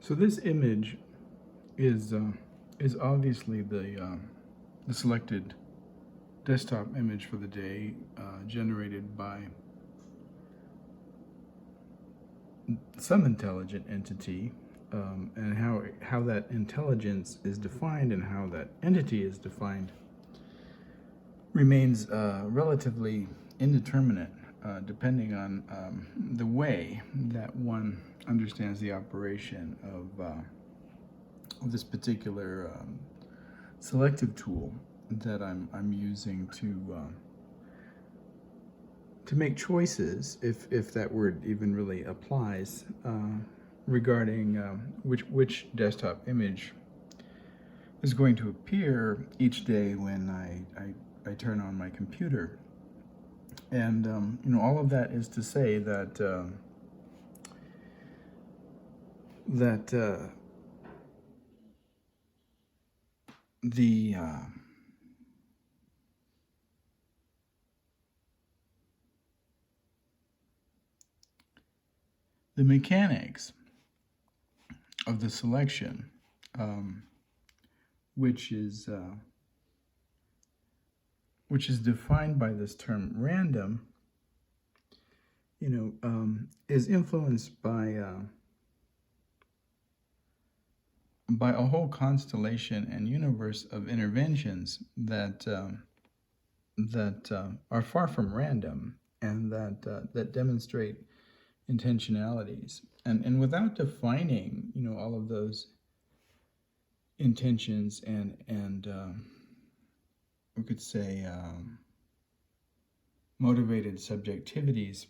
So this image is obviously the selected desktop image for the day, generated by some intelligent entity, and how that intelligence is defined and how that entity is defined remains relatively indeterminate, depending on the way that one understands the operation of this particular selective tool that I'm using to make choices, if that word even really applies, regarding which desktop image is going to appear each day when I turn on my computer. And all of that is to say that the mechanics of the selection, which is defined by this term random, is influenced by a whole constellation and universe of interventions that are far from random, and that demonstrate intentionalities. And without defining, all of those intentions and we could say motivated subjectivities,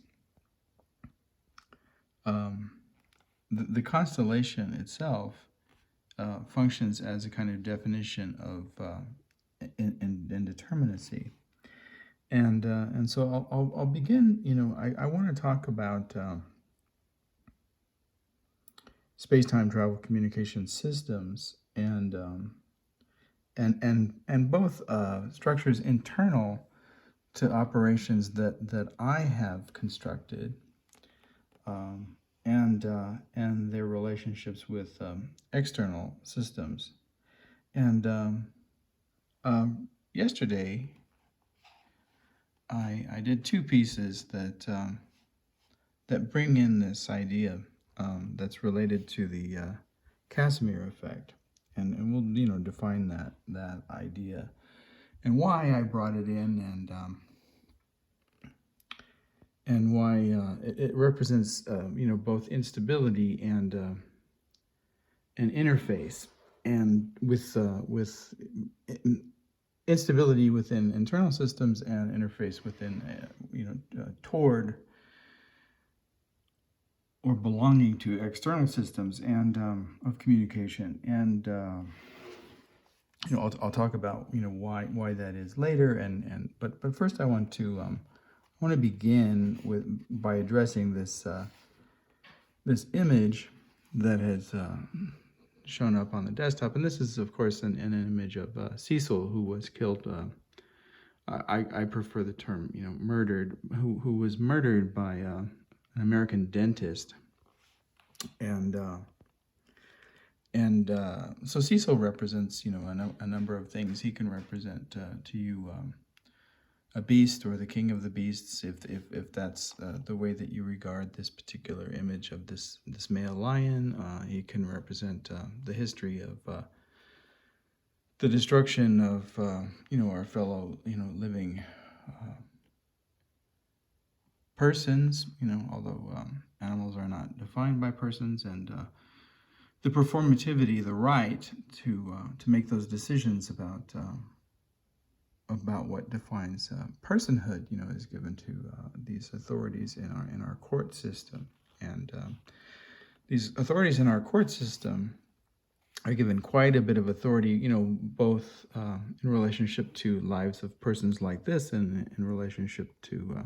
the constellation itself functions as a kind of definition of indeterminacy. And so I'll begin. I want to talk about space-time travel communication systems, and both structures internal to operations that I have constructed, and their relationships with external systems. And yesterday, I did two pieces that bring in this idea that's related to the Casimir effect, and we'll define that idea and why I brought it in, and why it represents both instability and interface, and with instability within internal systems and interface within toward or belonging to external systems and of communication. And I'll talk about why that is later, but first I want to begin by addressing this image that has shown up on the desktop. And this is, of course, an image of Cecil, who was killed. I prefer the term, murdered, who was murdered by an American dentist. And so Cecil represents, a number of things. He can represent to you a beast, or the king of the beasts, if that's the way that you regard this particular image of this male lion. He can represent the history of the destruction of our fellow living persons. Although animals are not defined by persons, and the performativity, the right to make those decisions about what defines personhood, is given to these authorities in our court system. And these authorities in our court system are given quite a bit of authority, both in relationship to lives of persons like this, and in relationship to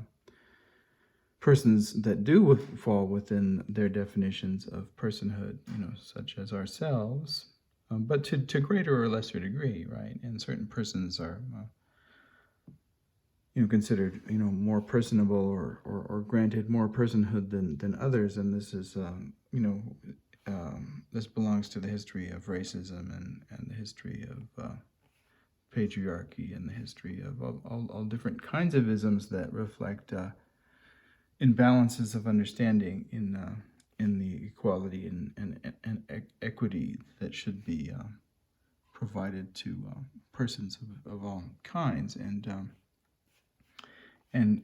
persons that do fall within their definitions of personhood, such as ourselves, but to greater or lesser degree, right? And certain persons are considered, more personable, or granted more personhood than others. And this is, this belongs to the history of racism and the history of patriarchy and the history of all different kinds of isms that reflect imbalances of understanding in the equality and equity that should be provided to persons of all kinds. And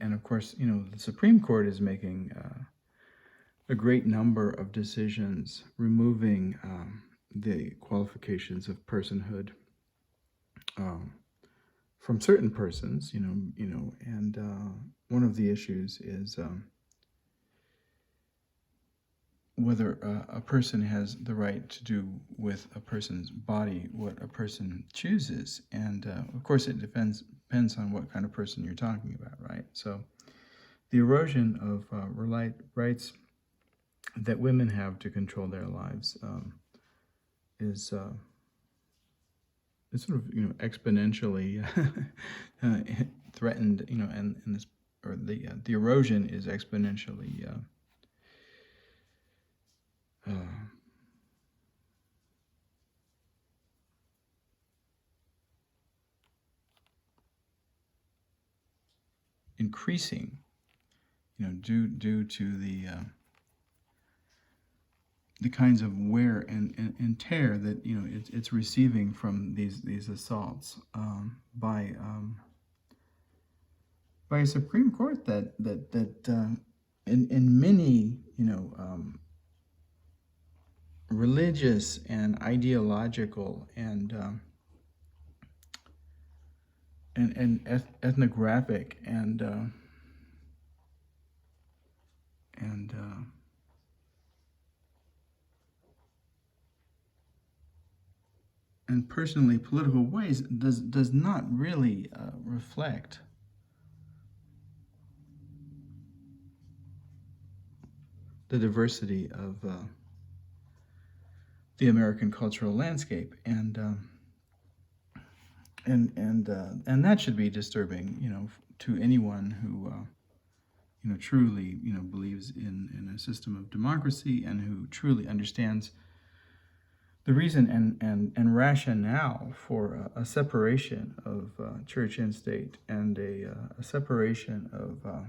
of course, the Supreme Court is making a great number of decisions removing the qualifications of personhood from certain persons, and one of the issues is whether a person has the right to do with a person's body what a person chooses. And of course, it depends on what kind of person you're talking about, right? So the erosion of rights that women have to control their lives is sort of exponentially threatened, and this, or the erosion is exponentially increasing, due to the kinds of wear and tear that it's receiving from these assaults by a Supreme Court that in many religious and ideological and ethnographic and personally political ways does not really reflect the diversity of the American cultural landscape, and that should be disturbing, to anyone who truly believes in a system of democracy and who truly understands the reason and rationale for a separation of church and state, and a separation of a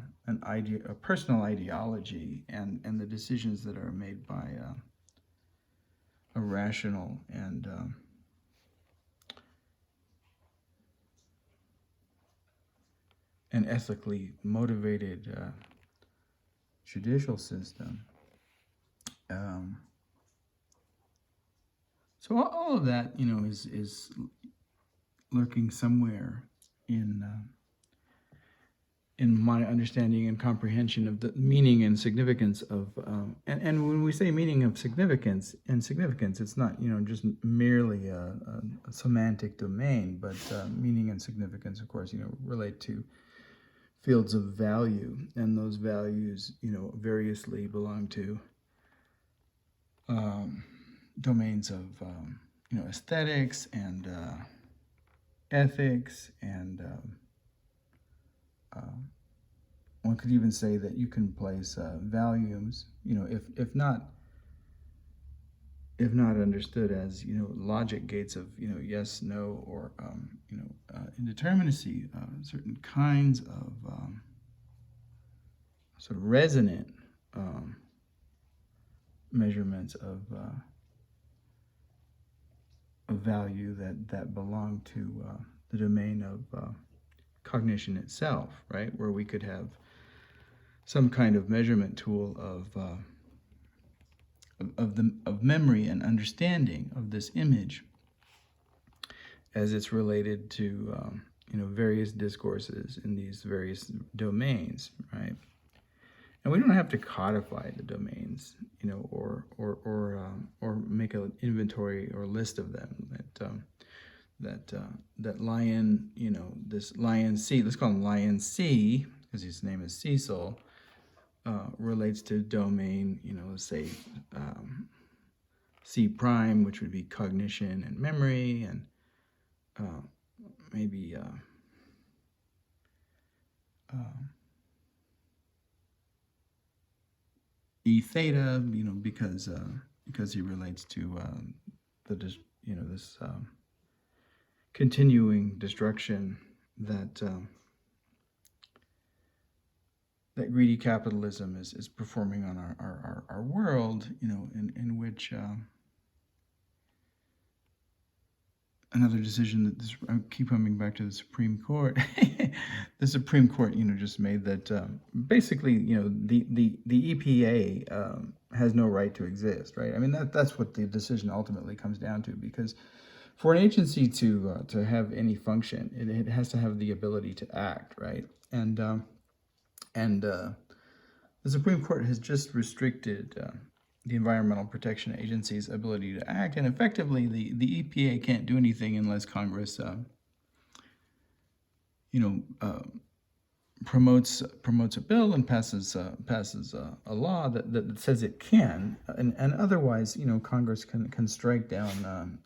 personal ideology and the decisions that are made by a rational and ethically motivated judicial system. So all of that, is lurking somewhere in my understanding and comprehension of the meaning and significance of, and when we say meaning of significance, it's not, just merely a semantic domain, but meaning and significance, of course, relate to fields of value, and those values, variously belong to domains of, aesthetics and ethics, and one could even say that you can place values, if not understood as, logic gates of, yes, no, or, indeterminacy, certain kinds of sort of resonant measurements of value that belong to the domain of cognition itself, right? Where we could have some kind of measurement tool of memory and understanding of this image as it's related to various discourses in these various domains, right? And we don't have to codify the domains, or make an inventory or list of them. That lion, this lion C, let's call him lion C, because his name is Cecil, relates to domain, let's say C prime, which would be cognition and memory, and maybe E theta, because because he relates to this continuing destruction that that greedy capitalism is performing on our world, in which another decision that I keep coming back to the Supreme Court. The Supreme Court, just made that basically, the EPA has no right to exist, right? I mean, that's what the decision ultimately comes down to, because for an agency to have any function, it has to have the ability to act, right? And the Supreme Court has just restricted the Environmental Protection Agency's ability to act, and effectively the EPA can't do anything unless Congress promotes a bill and passes a law that says it can, and otherwise Congress can strike down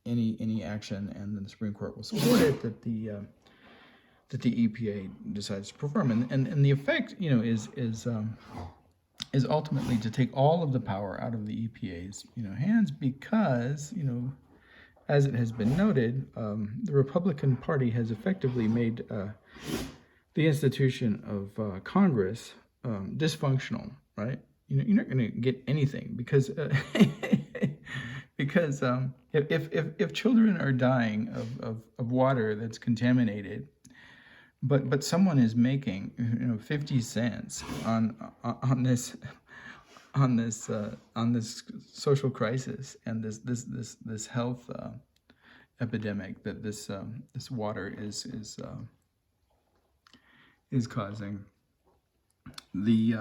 any action, and then the Supreme Court will support it that the EPA decides to perform, and the effect is ultimately to take all of the power out of the EPA's hands, because as it has been noted, the Republican Party has effectively made the institution of Congress dysfunctional, right? You're not going to get anything, because because if children are dying of water that's contaminated, but someone is making 50 cents on this social crisis and this health epidemic that this water is causing, the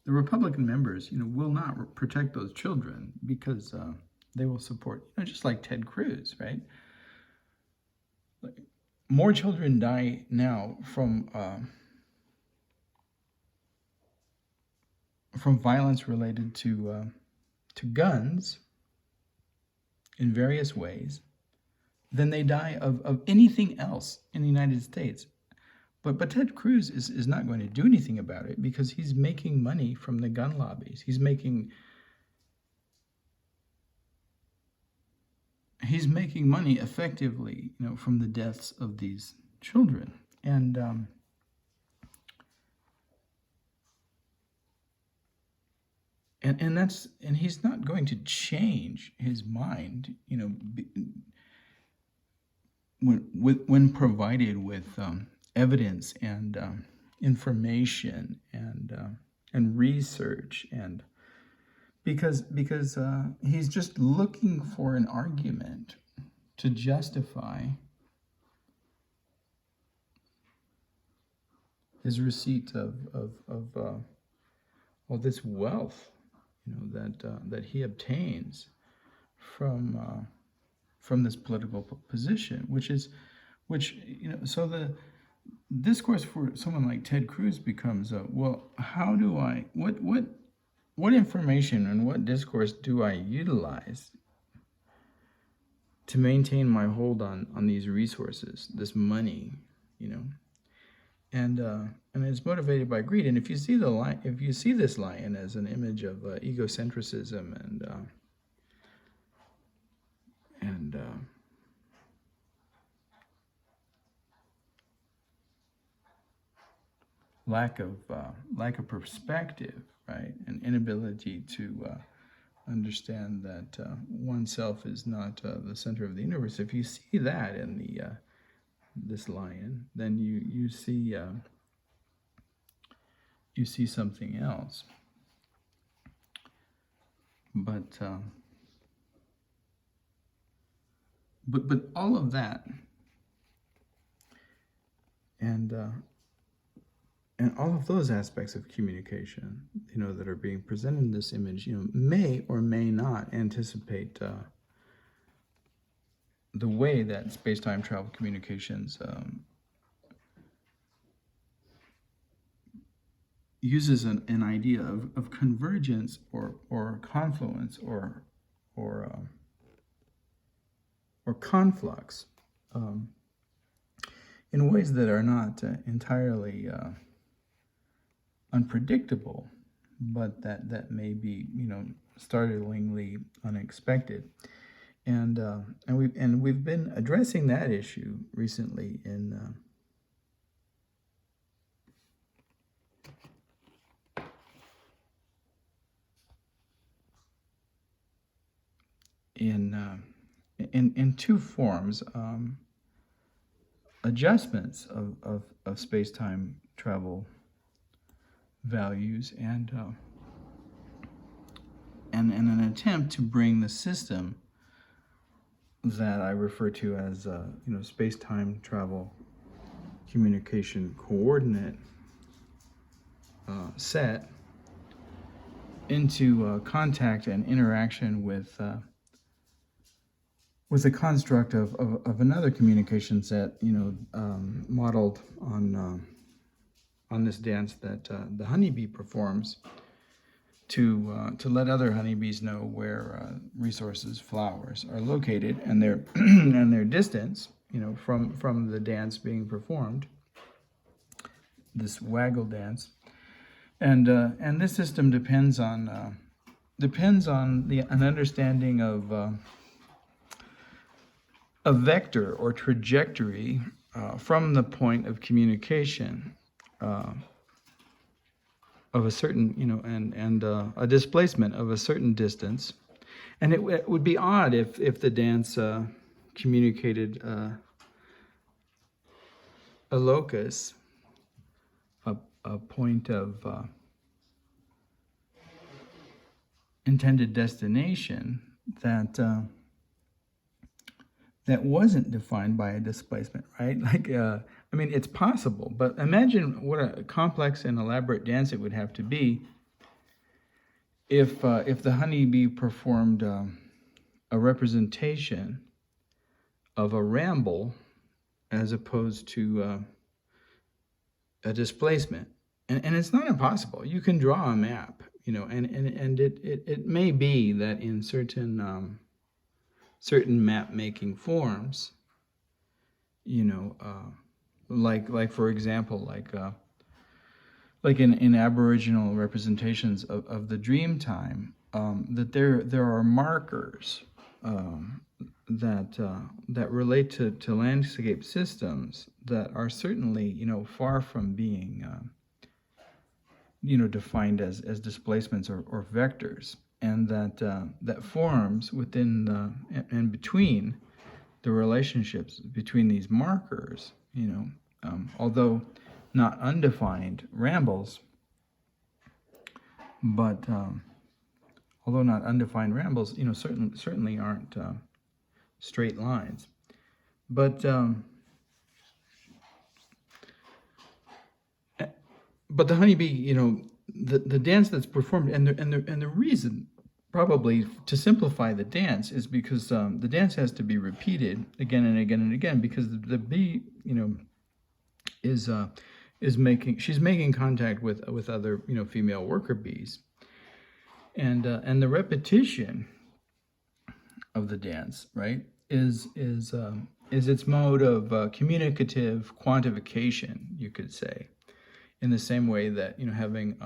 Republican members will not protect those children, because they will support just like Ted Cruz, right? More children die now from violence related to guns in various ways than they die of anything else in the United States. But Ted Cruz is not going to do anything about it, because he's making money from the gun lobbies. He's making money effectively, from the deaths of these children, and he's not going to change his mind, when provided with evidence and information and research, and because he's just looking for an argument to justify his receipt of all this wealth, that he obtains from this political position, so the discourse for someone like Ted Cruz becomes, well, how do I, what information and what discourse do I utilize to maintain my hold on these resources, this money, and it's motivated by greed. And if you see this lion as an image of egocentricism and lack of perspective, right, and inability to understand that oneself is not the center of the universe. If you see that in this lion, then you see something else. But all of that and all of those aspects of communication, that are being presented in this image, may or may not anticipate the way that space-time travel communications uses an idea of convergence or confluence or conflux in ways that are not entirely unpredictable, but that may be startlingly unexpected. And we've been addressing that issue recently in two forms: adjustments of space-time travel values, and an attempt to bring the system that I refer to as space-time travel communication coordinate set into contact and interaction with the construct of another communication set, modeled on this dance that the honeybee performs to let other honeybees know where resources, flowers, are located, and their and their distance, from the dance being performed. This Waggle Dance, and this system depends on an understanding of a vector or trajectory from the point of communication of a certain, and a displacement of a certain distance. And it would be odd if the dance communicated a locus, a point of intended destination that wasn't defined by a displacement, right? It's possible, but imagine what a complex and elaborate dance it would have to be if the honeybee performed a representation of a ramble as opposed to a displacement. And it's not impossible. You can draw a map, and it may be that in certain map making forms, like for example, like in Aboriginal representations of the dream time, that there are markers that relate to landscape systems that are certainly far from being defined as displacements or vectors, and that forms within and between the relationships between these markers, although not undefined rambles, but certainly aren't straight lines. But the honeybee, the dance that's performed, and the reason probably to simplify the dance is because the dance has to be repeated again and again and again, because the bee, she's making contact with other female worker bees, and the repetition of the dance, right, is its mode of communicative quantification, you could say, in the same way that having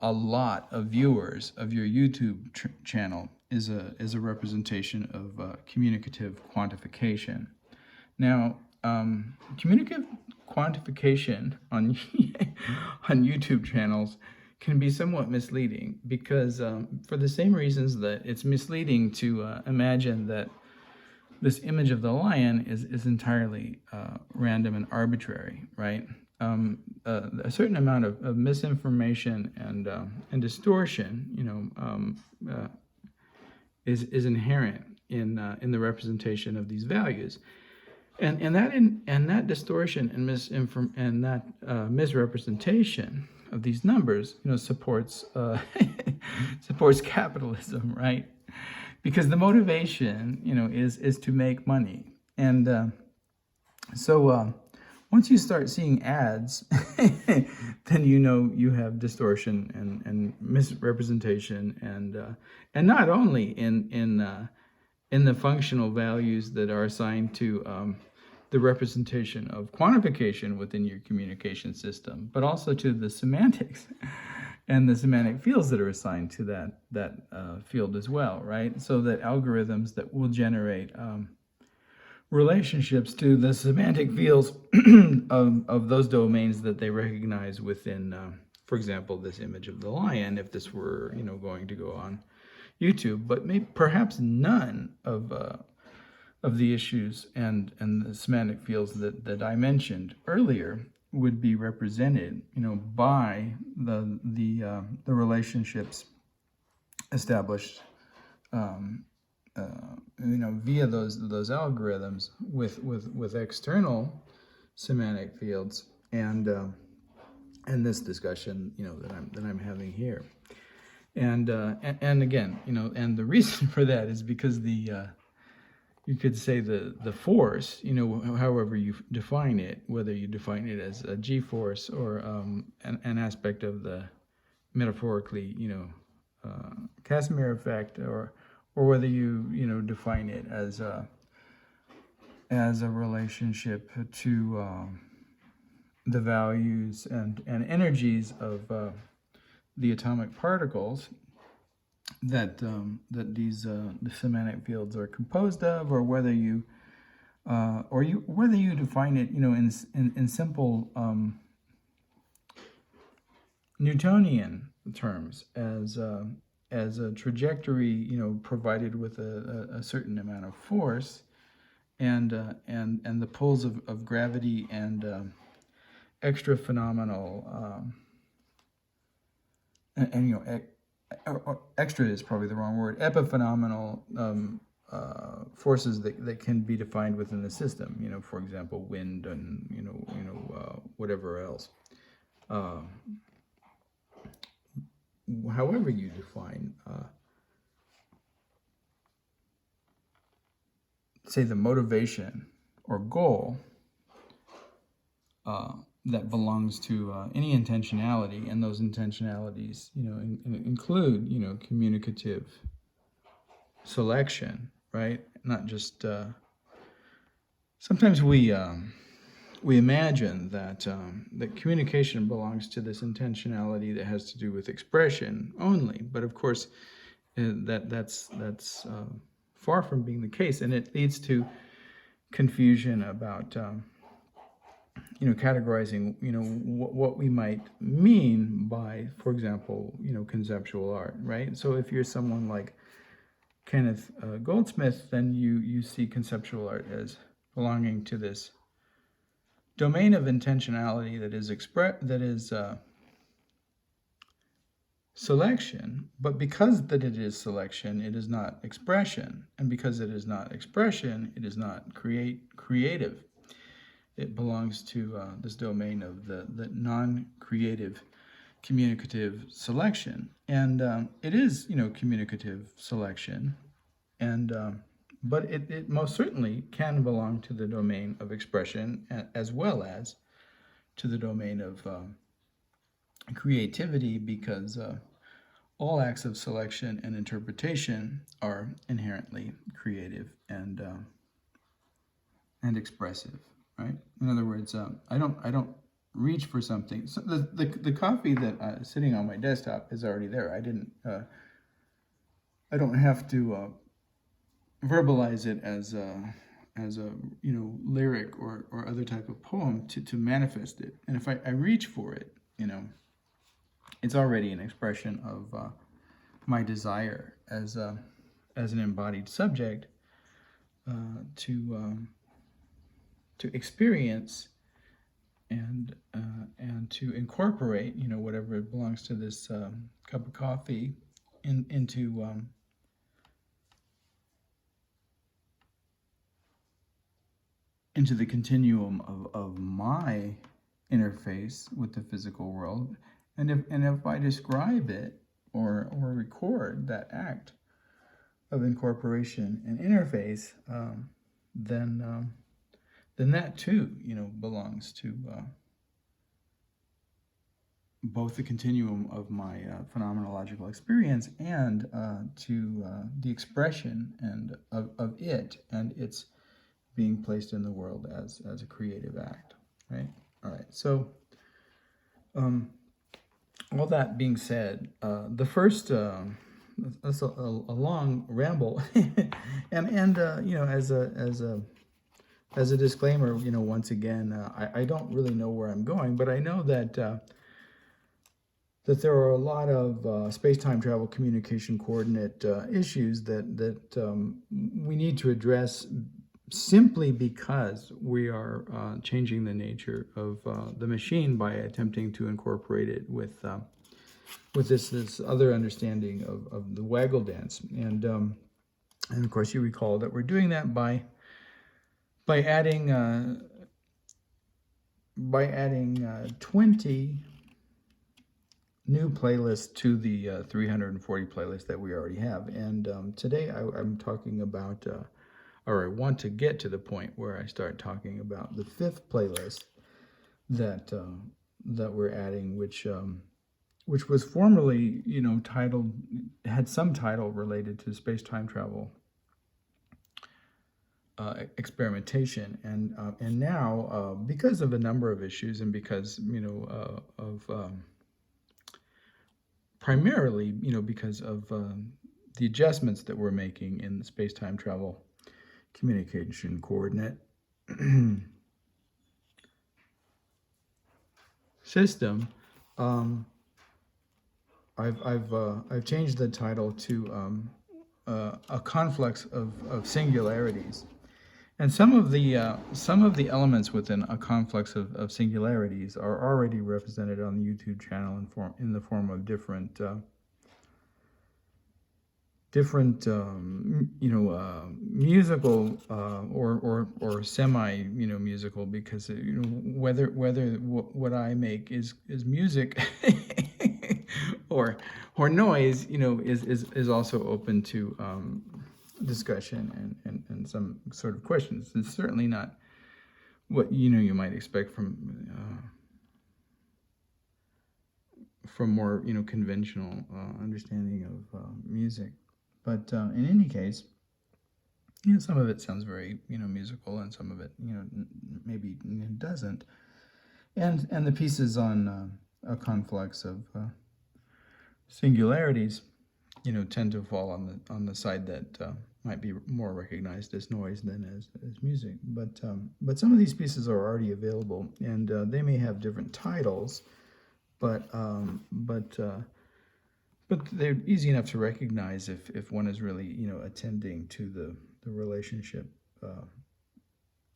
a lot of viewers of your YouTube channel is a representation of communicative quantification. Now, communicative quantification on YouTube channels can be somewhat misleading, because for the same reasons that it's misleading to imagine that this image of the lion is entirely random and arbitrary, right? A certain amount of misinformation and distortion, is inherent in the representation of these values, and that distortion and that misrepresentation of these numbers, supports supports capitalism, right? Because the motivation, is to make money, and so once you start seeing ads, then you have distortion and misrepresentation, and not only in the functional values that are assigned to the representation of quantification within your communication system, but also to the semantics and the semantic fields that are assigned to that field as well, right? So that algorithms that will generate relationships to the semantic fields of those domains that they recognize within, for example, this image of the lion, if this were, going to go on YouTube, but maybe perhaps none of the issues and the semantic fields that I mentioned earlier would be represented, by the relationships established, via those algorithms with external semantic fields, and this discussion, that I'm having here, and again, and the reason for that is because you could say the force, however you define it, whether you define it as a G-force or an aspect of the metaphorically, Casimir effect, or whether you define it as a relationship to the values and energies of the atomic particles that these the semantic fields are composed of, or whether you define it, in simple Newtonian terms as a trajectory, provided with a certain amount of force, and the pulls of gravity and extra phenomenal extra is probably the wrong word, epiphenomenal forces that can be defined within the system, for example, wind and whatever else. However you define, say, the motivation or goal that belongs to any intentionality, and those intentionalities, include, communicative selection, right? Not just sometimes we imagine that communication belongs to this intentionality that has to do with expression only, but of course that's far from being the case, and it leads to confusion about categorizing what we might mean by, for example, conceptual art, right? So if you're someone like Kenneth Goldsmith, then you see conceptual art as belonging to this domain of intentionality that is selection, but because that it is selection, it is not expression, and because it is not expression, it is not creative. It belongs to this domain of the non-creative communicative selection, and it is communicative selection, and but it most certainly can belong to the domain of expression, as well as to the domain of creativity, because all acts of selection and interpretation are inherently creative and expressive, right? In other words, I don't reach for something. So the coffee that is sitting on my desktop is already there. I don't have to verbalize it as a lyric or other type of poem to manifest it. And if I reach for it, it's already an expression of my desire as an embodied subject to experience and to incorporate whatever belongs to this cup of coffee into the continuum of my interface with the physical world, and if I describe it or record that act of incorporation and interface, then that too belongs to both the continuum of my phenomenological experience and to the expression and of it and its being placed in the world as a creative act, right? All right, so all that being said, the first that's a long ramble, and as a disclaimer, once again, I don't really know where I'm going, but I know that there are a lot of space-time travel communication coordinate issues that we need to address simply because we are changing the nature of the machine by attempting to incorporate it with this other understanding of the Waggle Dance, and of course you recall that we're doing that by adding 20 new playlists to the 340 playlists that we already have. And today I'm talking about, or I want to get to the point where I start talking about the 5th playlist that we're adding, which was formerly, titled, had some title related to space-time travel experimentation, and now because of a number of issues, and because of primarily because of the adjustments that we're making in the space-time travel communication coordinate system, I've changed the title to a conflux of singularities. And some of the elements within a conflux of singularities are already represented on the YouTube channel in the form of different musical or semi musical, because whether what I make is music or noise is also open to discussion and some sort of questions. It's certainly not what you might expect from more conventional understanding of music. But in any case, some of it sounds very musical, and some of it maybe doesn't. And the pieces on a conflux of singularities tend to fall on the side that might be more recognized as noise than as music. But some of these pieces are already available, and they may have different titles, but they're easy enough to recognize if one is really attending to the relationship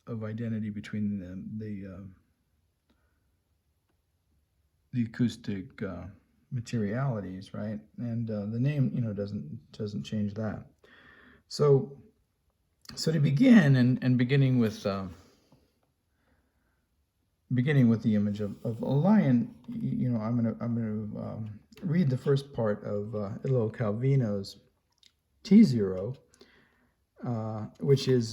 of identity between the acoustic materialities, right? And the name doesn't change that. So to begin, and beginning with the image of a lion, I'm gonna read the first part of Italo Calvino's T0, which is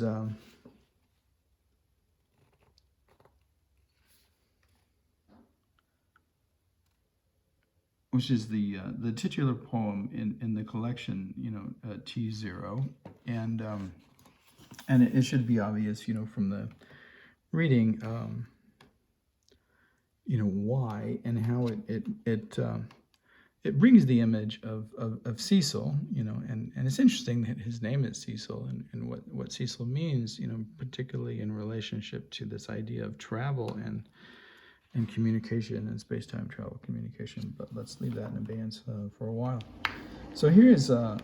the titular poem in the collection, T0, and it should be obvious, from the reading, why and how it brings the image of Cecil, and it's interesting that his name is Cecil, and what Cecil means, particularly in relationship to this idea of travel and communication and space-time travel communication. But let's leave that in abeyance for a while. So here is the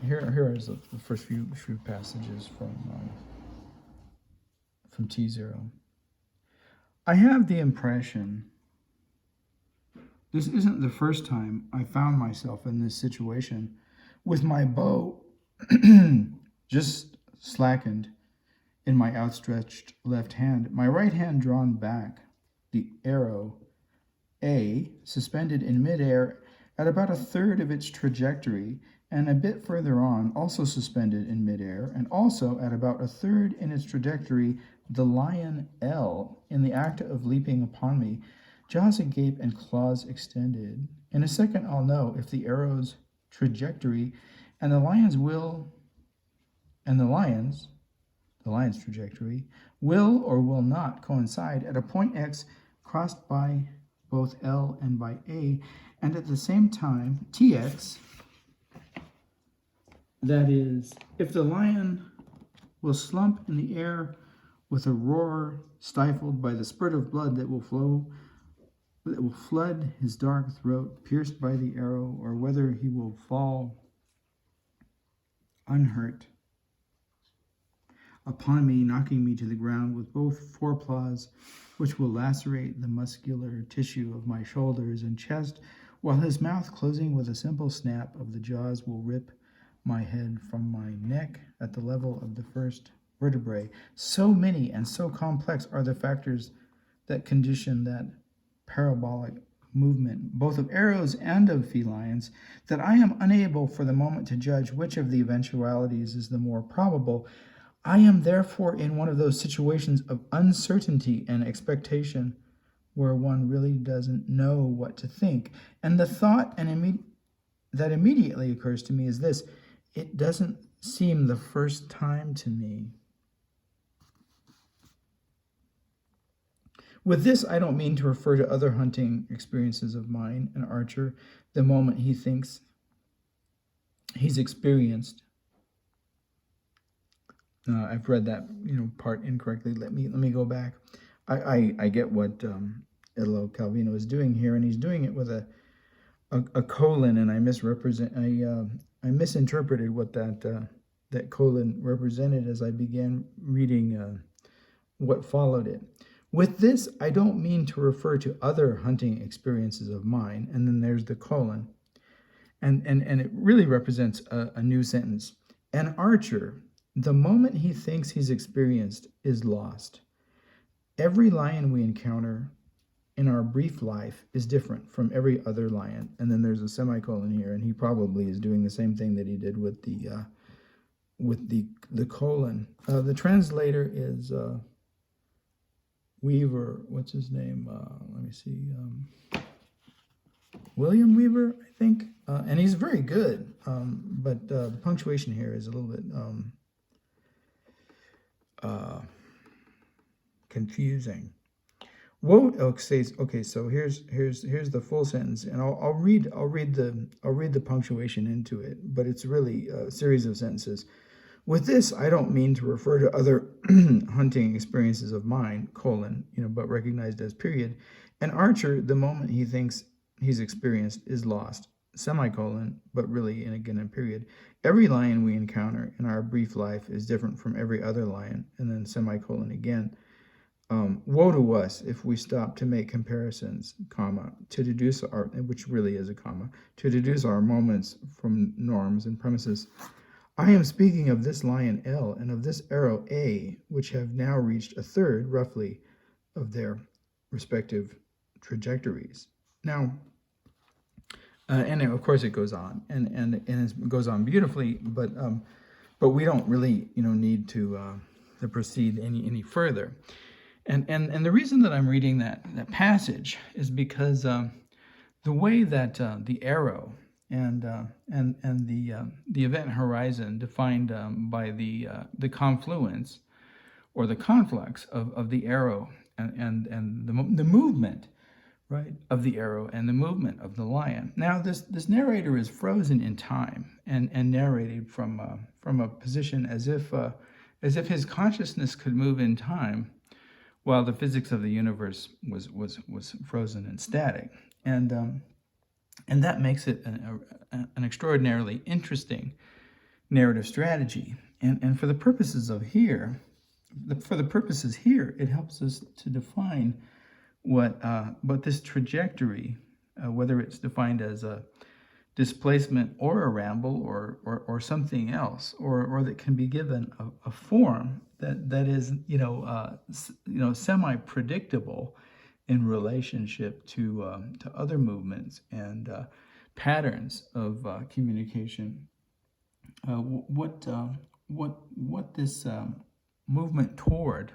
first few passages from T0. I have the impression this isn't the first time I found myself in this situation, with my bow just slackened in my outstretched left hand, my right hand drawn back, the arrow A suspended in midair at about a third of its trajectory, and a bit further on, also suspended in midair, and also at about a third in its trajectory, the lion L in the act of leaping upon me, jaws agape and claws extended. In a second I'll know if the arrow's trajectory and the lion's trajectory will or will not coincide at a point X crossed by both L and by A, and at the same time, Tx, that is, if the lion will slump in the air with a roar stifled by the spurt of blood that will flood his dark throat, pierced by the arrow, or whether he will fall unhurt upon me, knocking me to the ground with both forepaws, which will lacerate the muscular tissue of my shoulders and chest, while his mouth, closing with a simple snap of the jaws, will rip my head from my neck at the level of the first vertebrae. So many and so complex are the factors that condition that parabolic movement, both of arrows and of felines, that I am unable for the moment to judge which of the eventualities is the more probable. I am therefore in one of those situations of uncertainty and expectation where one really doesn't know what to think. And the thought that immediately occurs to me is this: it doesn't seem the first time to me. With this, I don't mean to refer to other hunting experiences of mine. An archer, the moment he thinks he's experienced. I've read that part incorrectly. Let me go back. I get what Italo Calvino is doing here, and he's doing it with a colon, and I misinterpreted what that colon represented as I began reading what followed it. With this, I don't mean to refer to other hunting experiences of mine, and then there's the colon, and it really represents a new sentence. An archer, the moment he thinks he's experienced, is lost. Every lion we encounter in our brief life is different from every other lion. And then there's a semicolon here, and he probably is doing the same thing that he did with the colon. The translator is Weaver. What's his name? Let me see. William Weaver, I think. And he's very good. But the punctuation here is a little bit confusing. Okay, so here's the full sentence, and I'll read the punctuation into it, but it's really a series of sentences. With this, I don't mean to refer to other hunting experiences of mine, colon, but recognized as period. An archer, the moment he thinks he's experienced, is lost, semicolon, but really in period. Every lion we encounter in our brief life is different from every other lion, and then semicolon again. Woe to us if we stop to make comparisons, comma, to deduce our, which really is a comma, to deduce our moments from norms and premises. I am speaking of this lion L and of this arrow A, which have now reached a third, roughly, of their respective trajectories. Now, and of course it goes on, and it goes on beautifully, but we don't really need to proceed any further. And the reason that I'm reading that passage is because the way that the arrow and the event horizon defined by the confluence or the conflux of the arrow and the movement, right, of the arrow and the movement of the lion. Now this narrator is frozen in time and narrated from a position as if his consciousness could move in time, while the physics of the universe was frozen and static, and that makes it an extraordinarily interesting narrative strategy. And for the purposes here, it helps us to define what this trajectory, whether it's defined as a displacement or a ramble or something else, or that can be given a form that is semi-predictable in relationship to other movements and patterns of communication. What this movement toward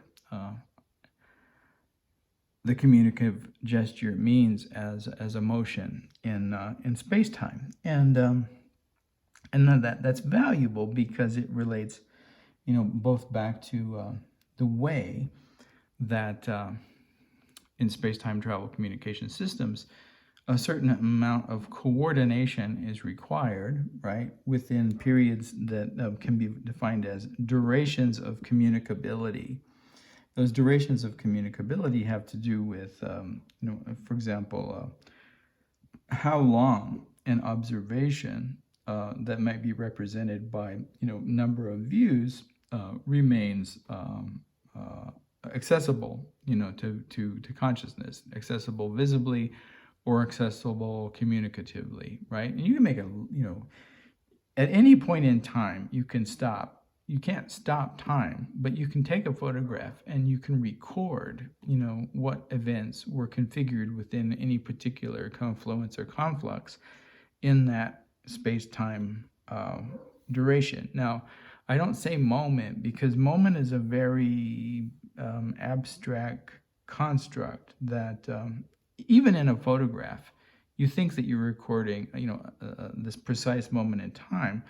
the communicative gesture means as a motion in space-time, and that's valuable because it relates, both back to the way that in space-time travel communication systems, a certain amount of coordination is required, right, within periods that can be defined as durations of communicability. Those durations of communicability have to do with, for example, how long an observation that might be represented by, number of views remains accessible, to consciousness, accessible visibly or accessible communicatively, right? And you can make at any point in time, you can stop. You can't stop time, but you can take a photograph and you can record, what events were configured within any particular confluence or conflux in that space-time duration. Now, I don't say moment because moment is a very abstract construct that even in a photograph, you think that you're recording, this precise moment in time,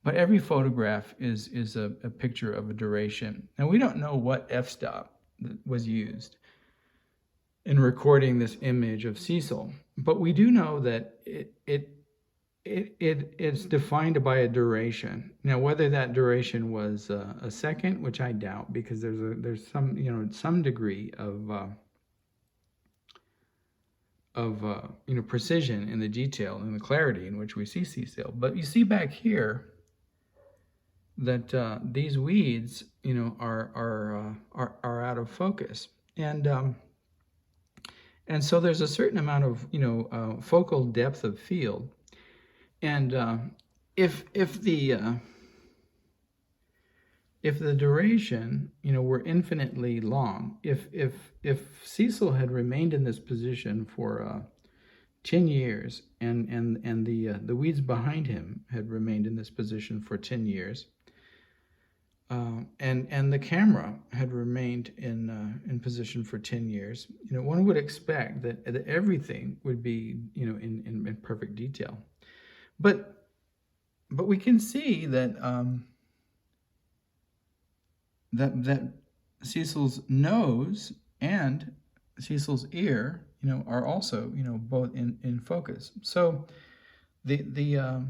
but every photograph is a picture of a duration. Now, we don't know what f-stop was used in recording this image of Cecil, but we do know that it's defined by a duration. Now, whether that duration was a second, which I doubt, because there's some some degree of precision in the detail and the clarity in which we see Cecil. But you see back here that these weeds, are out of focus, and so there's a certain amount of focal depth of field, and if the duration were infinitely long, if Cecil had remained in this position for 10 years, and the weeds behind him had remained in this position for 10 years. And the camera had remained in position for 10 years. One would expect that everything would be in perfect detail, but we can see that that Cecil's nose and Cecil's ear are also both in focus. So the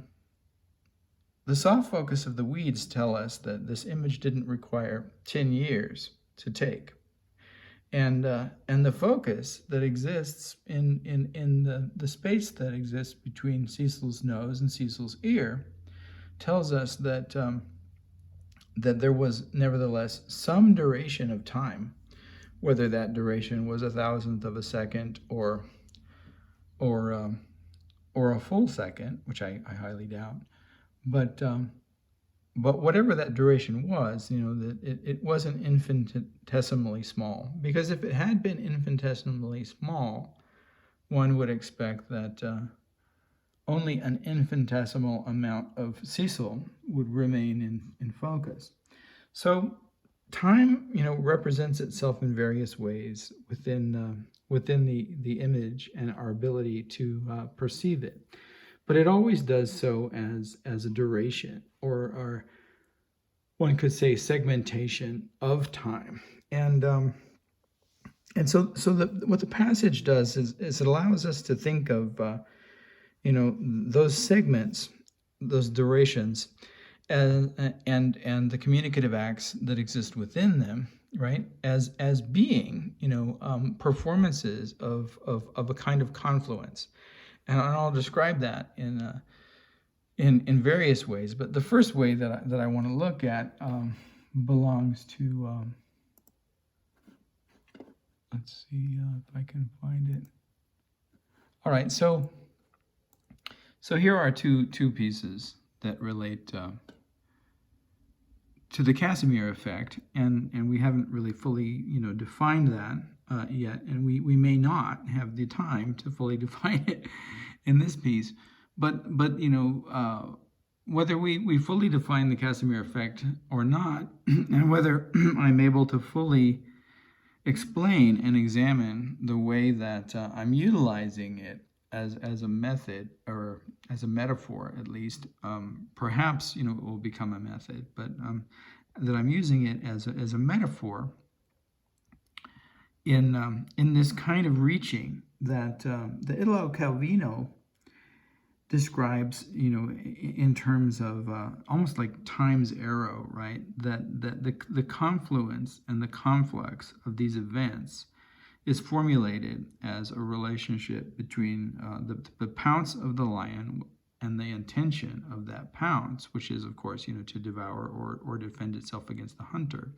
soft focus of the weeds tell us that this image didn't require 10 years to take. And the focus that exists in the space that exists between Cecil's nose and Cecil's ear tells us that that there was nevertheless some duration of time, whether that duration was 1,000th of a second or a full second, which I highly doubt. But whatever that duration was, that it wasn't infinitesimally small. Because if it had been infinitesimally small, one would expect that only an infinitesimal amount of Cecil would remain in focus. So time, represents itself in various ways within the image and our ability to perceive it. But it always does so as a duration, or one could say segmentation of time. And so what the passage does is it allows us to think of those segments, those durations, and the communicative acts that exist within them, right, as being performances of a kind of confluence. And I'll describe that in various ways. But the first way that I want to look at belongs to, let's see if I can find it. All right, so here are two pieces that relate to the Casimir effect, and we haven't really fully defined that yet, and we may not have the time to fully define it in this piece, but whether we fully define the Casimir effect or not, and whether I'm able to fully explain and examine the way that I'm utilizing it as a method, or as a metaphor at least, perhaps it will become a method, but that I'm using it as a metaphor in this kind of reaching that the Italo Calvino describes, in terms of almost like time's arrow, right? That the confluence and the conflux of these events is formulated as a relationship between the pounce of the lion and the intention of that pounce, which is, of course, to devour or defend itself against the hunter,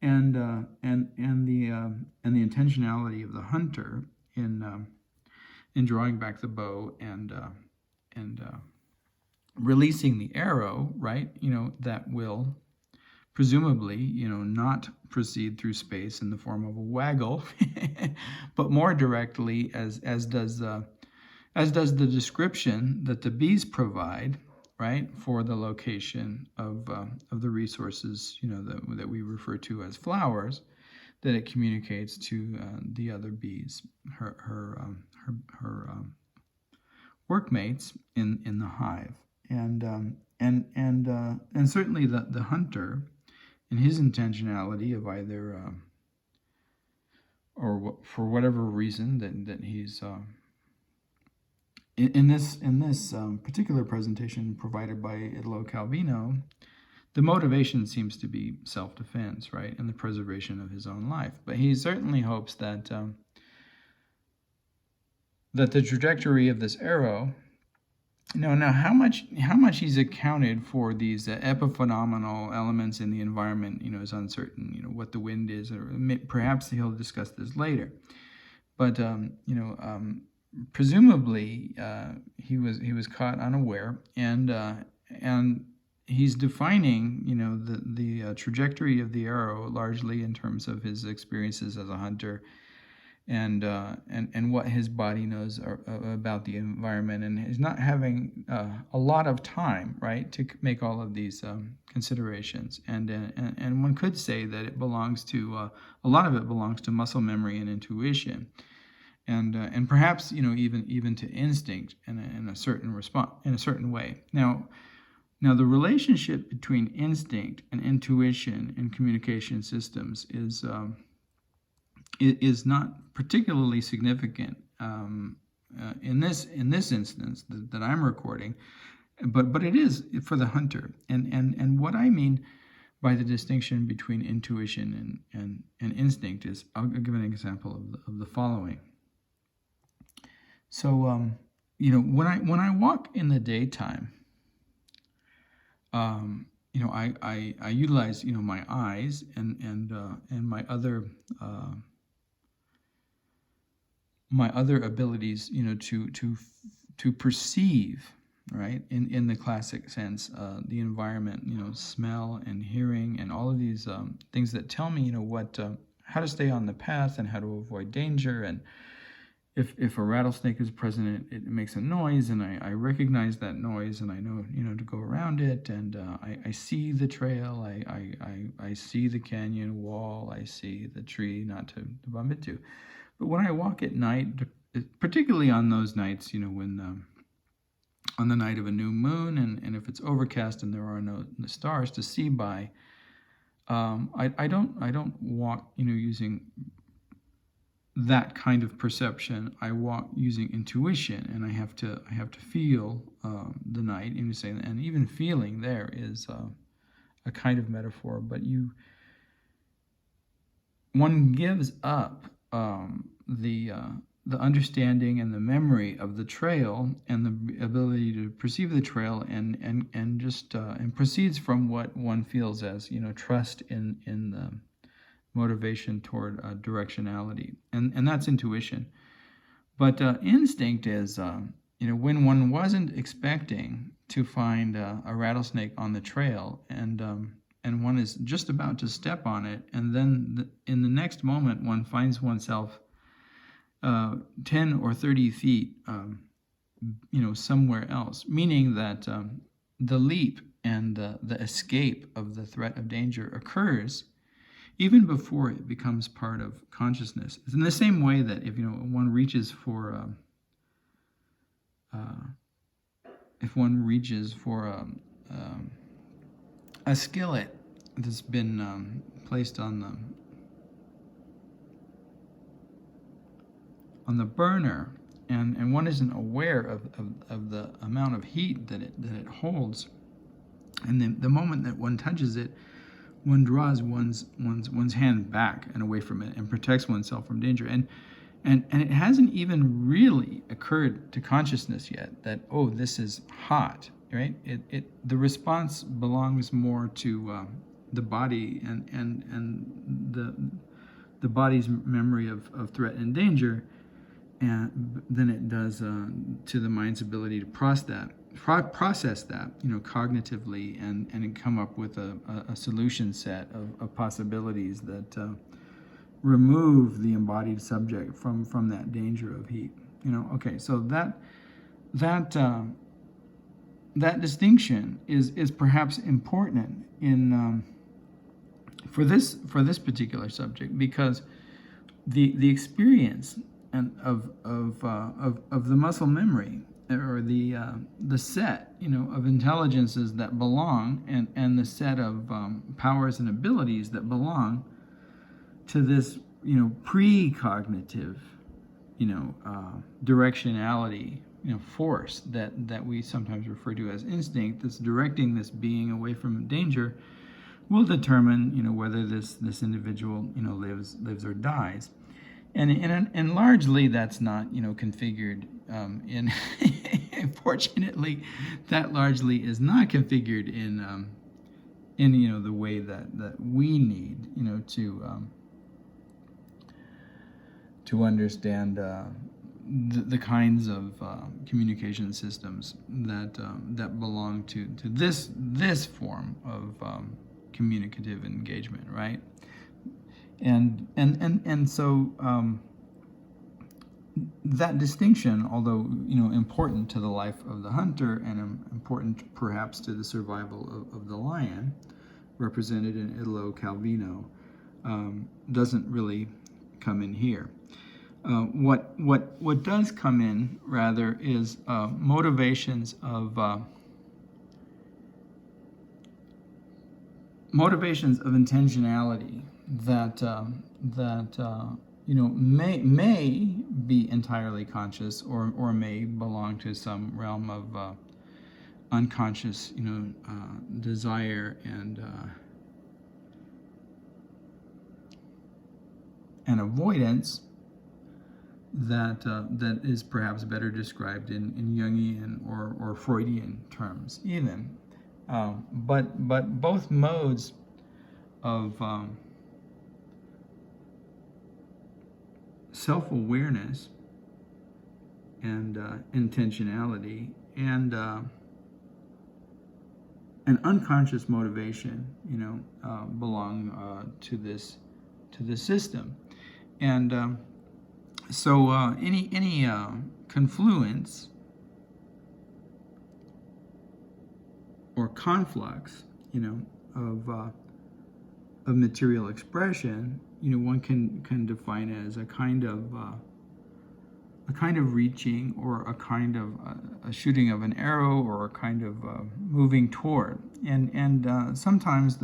and the intentionality of the hunter in drawing back the bow and releasing the arrow, right? That will presumably, not proceed through space in the form of a waggle, but more directly, as does the description that the bees provide, right, for the location of the resources, that we refer to as flowers, that it communicates to the other bees, her workmates in the hive, and certainly the hunter, in his intentionality of either or for whatever reason that he's in this particular presentation provided by Italo Calvino, the motivation seems to be self-defense, right, and the preservation of his own life. But he certainly hopes that that the trajectory of this arrow, now how much he's accounted for these epiphenomenal elements in the environment, is uncertain. What the wind is, or perhaps he'll discuss this later. But presumably he was caught unaware, and he's defining the trajectory of the arrow largely in terms of his experiences as a hunter, and what his body knows about the environment, and he's not having a lot of time, right, to make all of these considerations, and one could say that it belongs to a lot of it belongs to muscle memory and intuition, and perhaps even to instinct in a certain response, in a certain way. Now the relationship between instinct and intuition in communication systems is not particularly significant in this instance that I'm recording, but it is for the hunter. And what I mean by the distinction between intuition and instinct is, I'll give an example of the following. So when I walk in the daytime, I utilize my eyes and my other abilities, to perceive, right, in the classic sense, the environment, smell and hearing and all of these things that tell me, how to stay on the path and how to avoid danger. And if a rattlesnake is present, it makes a noise, and I recognize that noise, and I know to go around it, and I see the trail, I see the canyon wall, I see the tree not to bump into. But when I walk at night, particularly on those nights, when on the night of a new moon, and if it's overcast and there are no stars to see by, I don't walk using that kind of perception. I walk using intuition, and I have to feel the night. And even feeling there is a kind of metaphor. But one gives up the understanding and the memory of the trail and the ability to perceive the trail, and just proceeds from what one feels as trust in the motivation toward directionality, and that's intuition. But instinct is when one wasn't expecting to find a rattlesnake on the trail, and one is just about to step on it, and then in the next moment one finds oneself 10 or 30 feet somewhere else, meaning that the leap and the escape of the threat of danger occurs even before it becomes part of consciousness. It's in the same way that if one reaches for a skillet that's been placed on burner, and one isn't aware of the amount of heat that it holds, and then the moment that one touches it, one draws one's hand back and away from it and protects oneself from danger. And it hasn't even really occurred to consciousness yet that, oh, this is hot, right? The response belongs more to the body and the body's memory of threat and danger, and than it does to the mind's ability to process that, cognitively, and come up with a solution set of possibilities that remove the embodied subject from that danger of heat. Okay, so that distinction is perhaps important in for this particular subject, because the experience of the muscle memory, or the set of intelligences that belong, and the set of powers and abilities that belong to this precognitive directionality force that we sometimes refer to as instinct, that's directing this being away from danger, will determine whether this individual lives or dies. And largely that's not configured in fortunately that largely is not configured in the way that we need to understand the kinds of communication systems that belong to this form of communicative engagement, right? And so that distinction, although important to the life of the hunter and important perhaps to the survival of the lion, represented in Italo Calvino, doesn't really come in here. What does come in rather is motivations of intentionality that may be entirely conscious, or may belong to some realm of unconscious desire and avoidance that is perhaps better described in Jungian or Freudian terms even. But both modes of self-awareness and intentionality and an unconscious motivation, belong to this system. And so any confluence or conflux, of material expression, one can define it as a kind of reaching, or a kind of a shooting of an arrow, or a kind of moving toward, and sometimes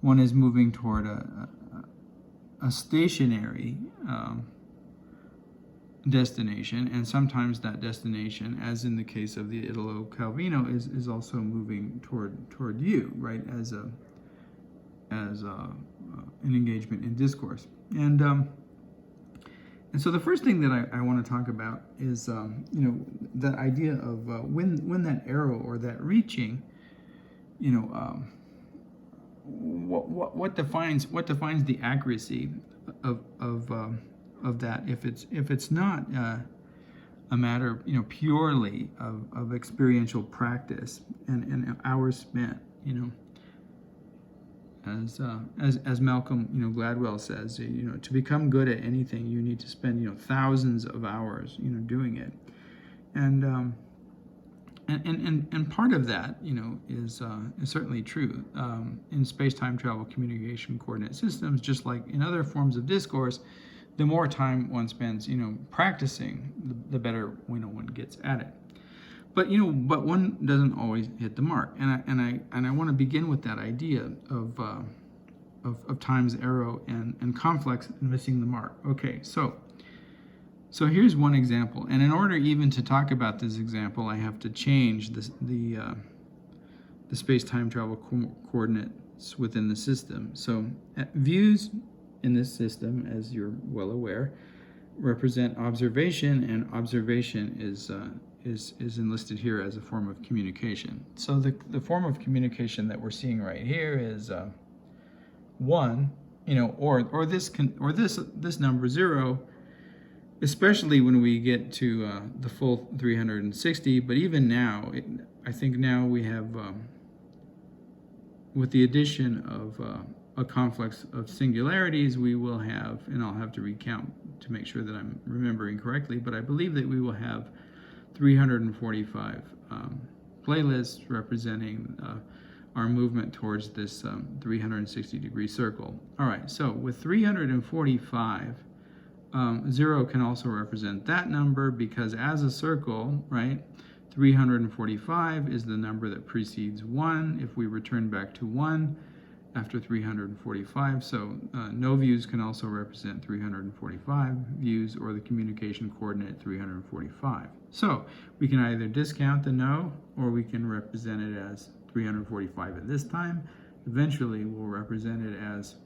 one is moving toward a stationary destination, and sometimes that destination, as in the case of the Italo Calvino, is also moving toward you, right, as an engagement in discourse. And so the first thing that I want to talk about is that idea of when that arrow or that reaching, what defines the accuracy of that, if it's not a matter purely of experiential practice and hours spent, as Malcolm Gladwell says, to become good at anything you need to spend thousands of hours doing it, and part of that is certainly true in space-time travel communication coordinate systems, just like in other forms of discourse. The more time one spends practicing, the better one gets at it. But but one doesn't always hit the mark, and I want to begin with that idea of time's arrow and conflicts and missing the mark. Okay, so So here's one example, and in order even to talk about this example, I have to change the space-time travel coordinates within the system. So views in this system, as you're well aware, represent observation, and observation is enlisted here as a form of communication. So the form of communication that we're seeing right here is 1, or this number 0. Especially when we get to the full 360, but even now, I think now we have, with the addition of a conflux of singularities, we will have, and I'll have to recount to make sure that I'm remembering correctly, but I believe that we will have 345 playlists representing our movement towards this 360-degree circle. All right, so with 345, 0 can also represent that number, because as a circle, right, 345 is the number that precedes 1 if we return back to 1 after 345. So no views can also represent 345 views, or the communication coordinate 345. So we can either discount the no, or we can represent it as 345 at this time. Eventually we'll represent it as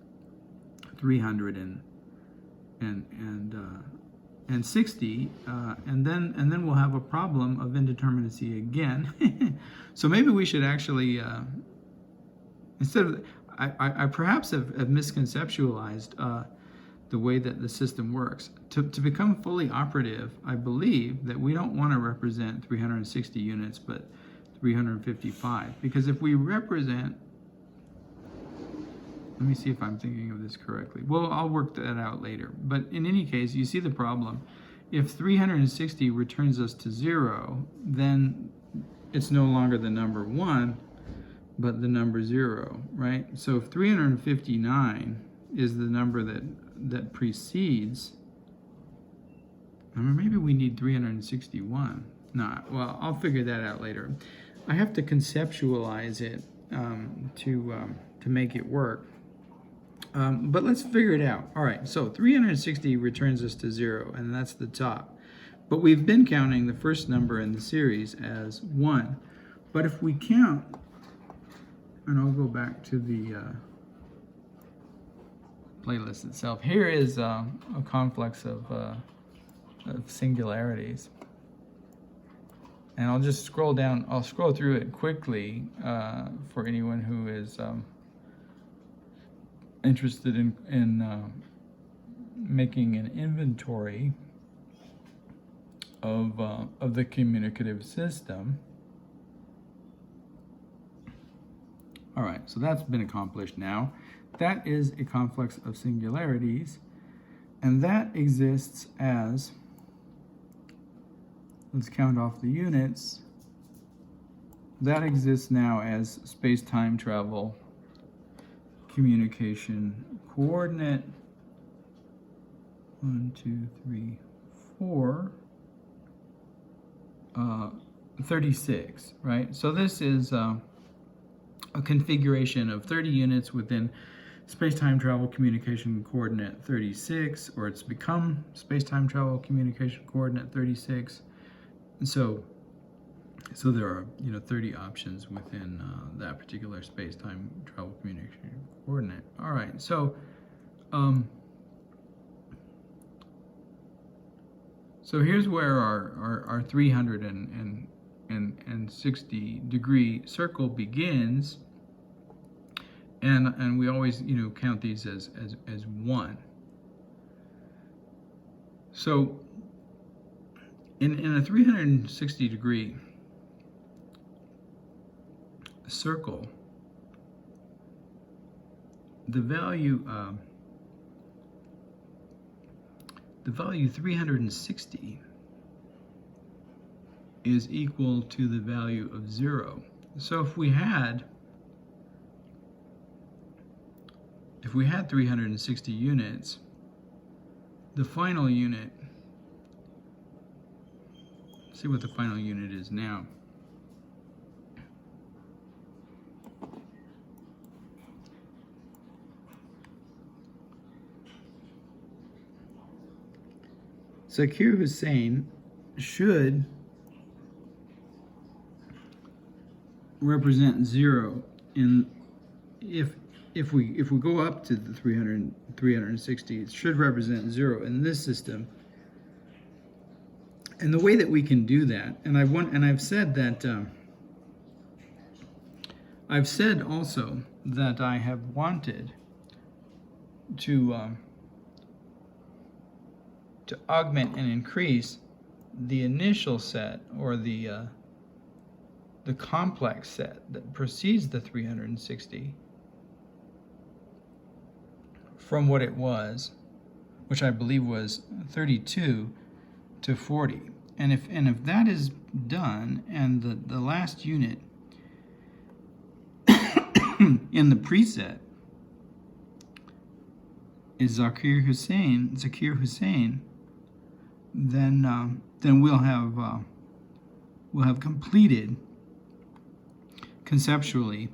360, and then we'll have a problem of indeterminacy again. So maybe we should actually, instead of, I perhaps have misconceptualized the way that the system works. To become fully operative, I believe that we don't want to represent 360 units, but 355, because if we represent, let me see if I'm thinking of this correctly. Well, I'll work that out later. But in any case, you see the problem. If 360 returns us to 0, then it's no longer the number 1, but the number 0, right? So if 359 is the number that precedes, or maybe we need 361. No, well, I'll figure that out later. I have to conceptualize it to make it work. But let's figure it out. All right, so 360 returns us to 0, and that's the top. But we've been counting the first number in the series as 1. But if we count, and I'll go back to the playlist itself. Here is a conflux of singularities. And I'll just scroll down. I'll scroll through it quickly for anyone who is interested in making an inventory of the communicative system. All right, so that's been accomplished now. That is a conflux of singularities, and that exists as, let's count off the units, that exists now as space-time travel communication coordinate 1, 2, 3, 4, 36, right? So this is a configuration of 30 units within space-time travel communication coordinate 36, or it's become space-time travel communication coordinate 36. And so there are 30 options within that particular space-time travel communication coordinate. All right, so here's where our 360 degree circle begins, and we always count these as 1. So in a 360 degree circle, the value 360 is equal to the value of 0. So if we had 360 units, the final unit, let's see what the final unit is now. Zakir Hussain should represent 0 in if we go up to the 360, it should represent 0 in this system. And the way that we can do that, and I've said that I've said also that I have wanted to augment and increase the initial set, or the complex set that precedes the 360 from what it was, which I believe was 32 to 40. And if that is done, and the last unit in the preset is Zakir Hussain, then we'll have completed conceptually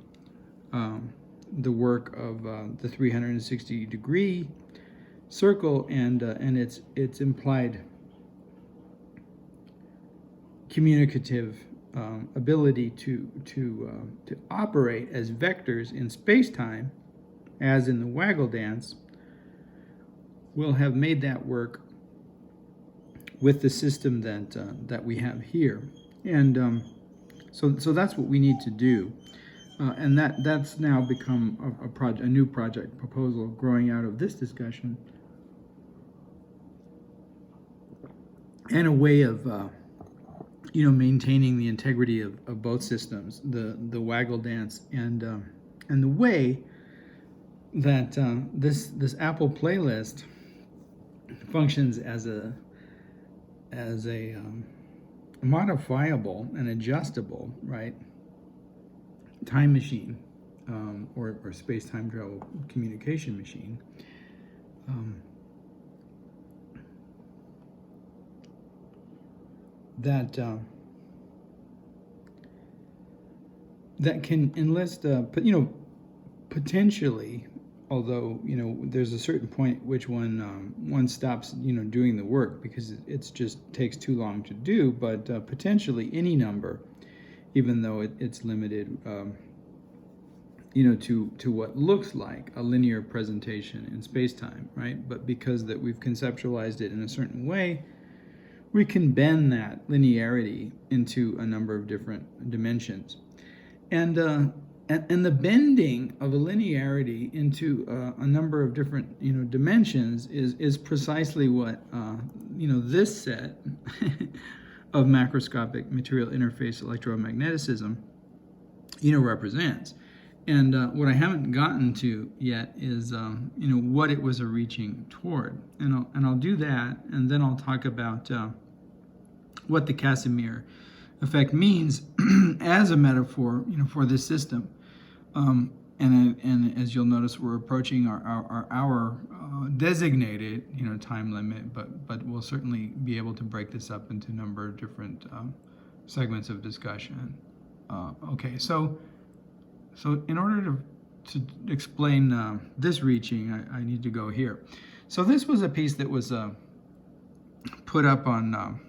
the work of the 360-degree circle and its implied communicative ability to operate as vectors in space-time, as in the Waggle Dance. We'll have made that work with the system that we have here, and so that's what we need to do, and that's now become a new project proposal growing out of this discussion, and a way of maintaining the integrity of both systems, the Waggle Dance and the way that this Apple playlist functions as a modifiable and adjustable, right, time machine, or space-time travel communication machine. That can enlist, potentially, although there's a certain point at which one stops doing the work because it just takes too long to do, but potentially any number, even though it's limited to what looks like a linear presentation in space-time, right? But because that we've conceptualized it in a certain way, we can bend that linearity into a number of different dimensions. And the bending of a linearity into a number of different dimensions is precisely what this set of macroscopic material interface electromagnetism represents. And what I haven't gotten to yet is what it was reaching toward, and I'll do that, and then I'll talk about what the Casimir effect means as a metaphor, for this system. And as you'll notice, we're approaching our designated, time limit, but we'll certainly be able to break this up into a number of different segments of discussion. Okay, so in order to explain this reaching, I need to go here. So this was a piece that was put up on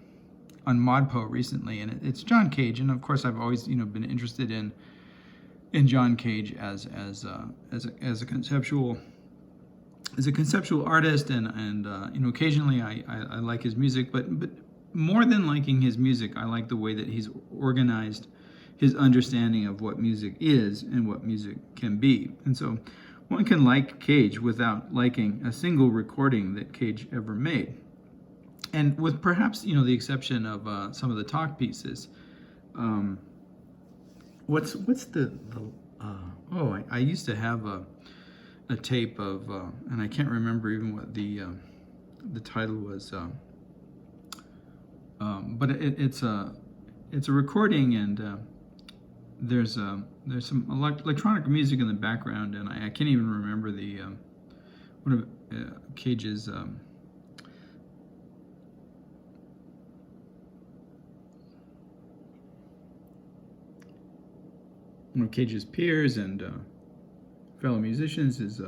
ModPo recently, and it's John Cage, and of course I've always been interested in John Cage as a conceptual artist, and occasionally I like his music, but more than liking his music, I like the way that he's organized his understanding of what music is and what music can be. And so one can like Cage without liking a single recording that Cage ever made. And with perhaps, the exception of some of the talk pieces. What's the I used to have a tape of, and I can't remember even what the title was, but it's a recording, and there's some electronic music in the background, and I can't even remember the one of Cage's one of Cage's peers and fellow musicians is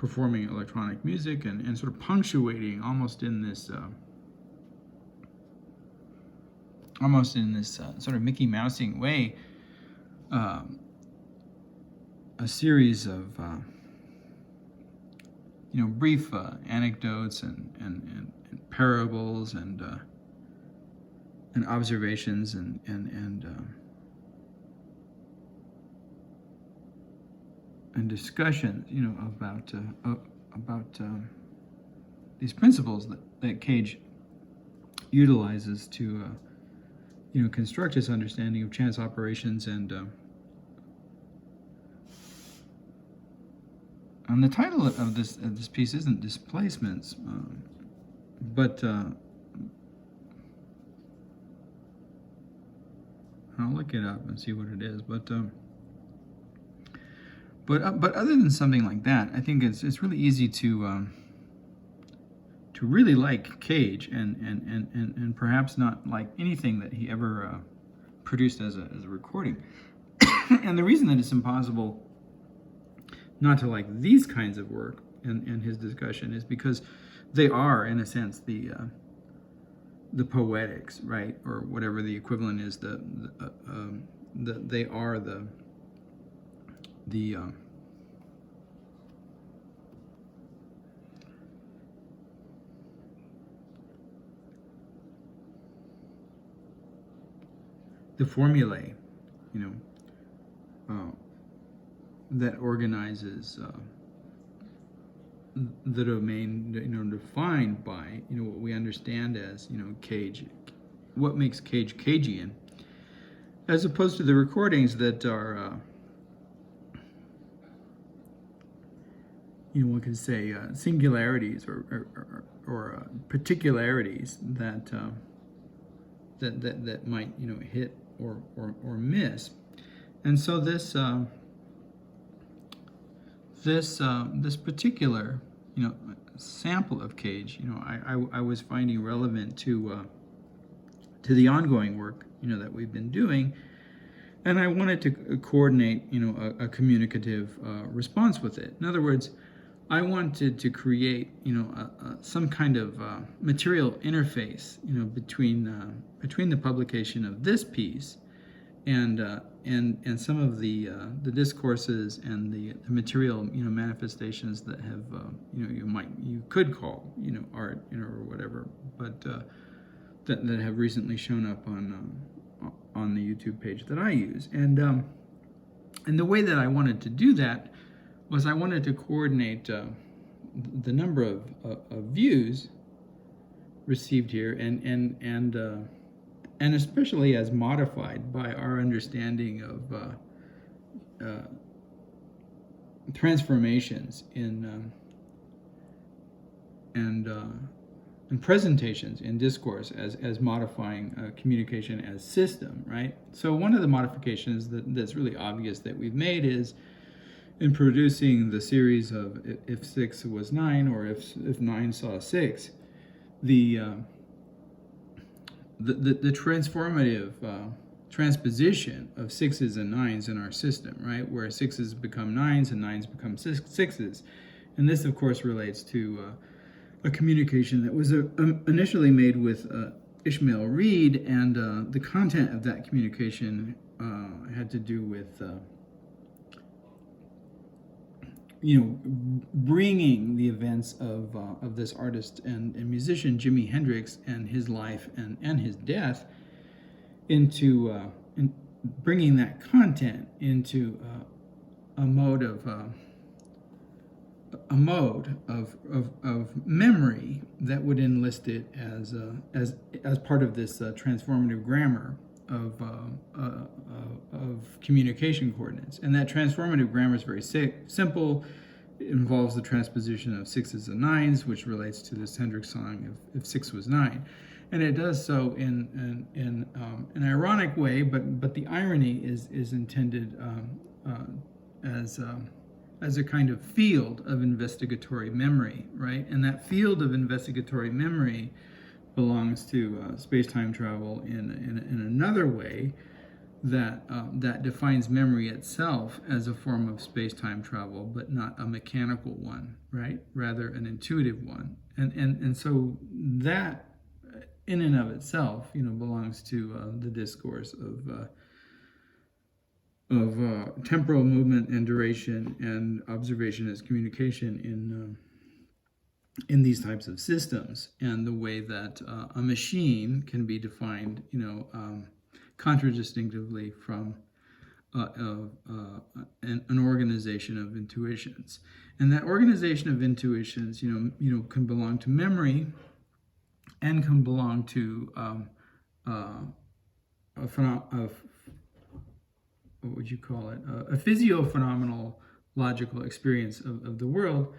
performing electronic music and sort of punctuating almost in this sort of Mickey Mousing way a series of brief anecdotes and parables and observations and discussions, about these principles that Cage utilizes to, construct his understanding of chance operations and the title of this piece isn't displacements, but I'll look it up and see what it is. But other than something like that, I think it's really easy to really like Cage and perhaps not like anything that he ever produced as a recording. And the reason that it's impossible not to like these kinds of work and his discussion is because they are, in a sense, the poetics, right, or whatever the equivalent is. They are the formulae, that organizes the domain, defined by, what we understand as, Cage, what makes Cage Cagian, as opposed to the recordings that are, one could say, singularities or particularities that might, hit or miss. And so this particular, sample of Cage, I was finding relevant to the ongoing work, that we've been doing, and I wanted to coordinate, a communicative response with it. In other words, I wanted to create, some kind of material interface, between the publication of this piece and some of the discourses and the material, manifestations that have, you could call, art, or whatever, but that have recently shown up on the YouTube page that I use, and the way that I wanted to do that was I wanted to coordinate the number of views received here, and especially as modified by our understanding of transformations in and presentations in discourse as modifying communication as system, right? So one of the modifications that's really obvious that we've made is in producing the series of if 6 was 9 or if 9 saw 6, the transformative transposition of 6s and 9s in our system, right? Where 6s become 9s and 9s become 6s. And this, of course, relates to a communication that was initially made with Ishmael Reed, and the content of that communication had to do with bringing the events of this artist and musician Jimi Hendrix and his life and his death into bringing that content into a mode of memory that would enlist it as part of this transformative grammar of communication coordinates. And that transformative grammar is very simple. It involves the transposition of 6s and 9s, which relates to this Hendrix song if 6 was 9. And it does so in an ironic way, but the irony is intended as a kind of field of investigatory memory, right? And that field of investigatory memory belongs to space-time travel in another way, that defines memory itself as a form of space-time travel, but not a mechanical one, right? Rather an intuitive one. And so that in and of itself, belongs to the discourse of temporal movement and duration and observation as communication in these types of systems, and the way that a machine can be defined, contradistinctively from an organization of intuitions. And that organization of intuitions, can belong to memory, and can belong to what would you call it? A physio-phenomenal logical experience of the world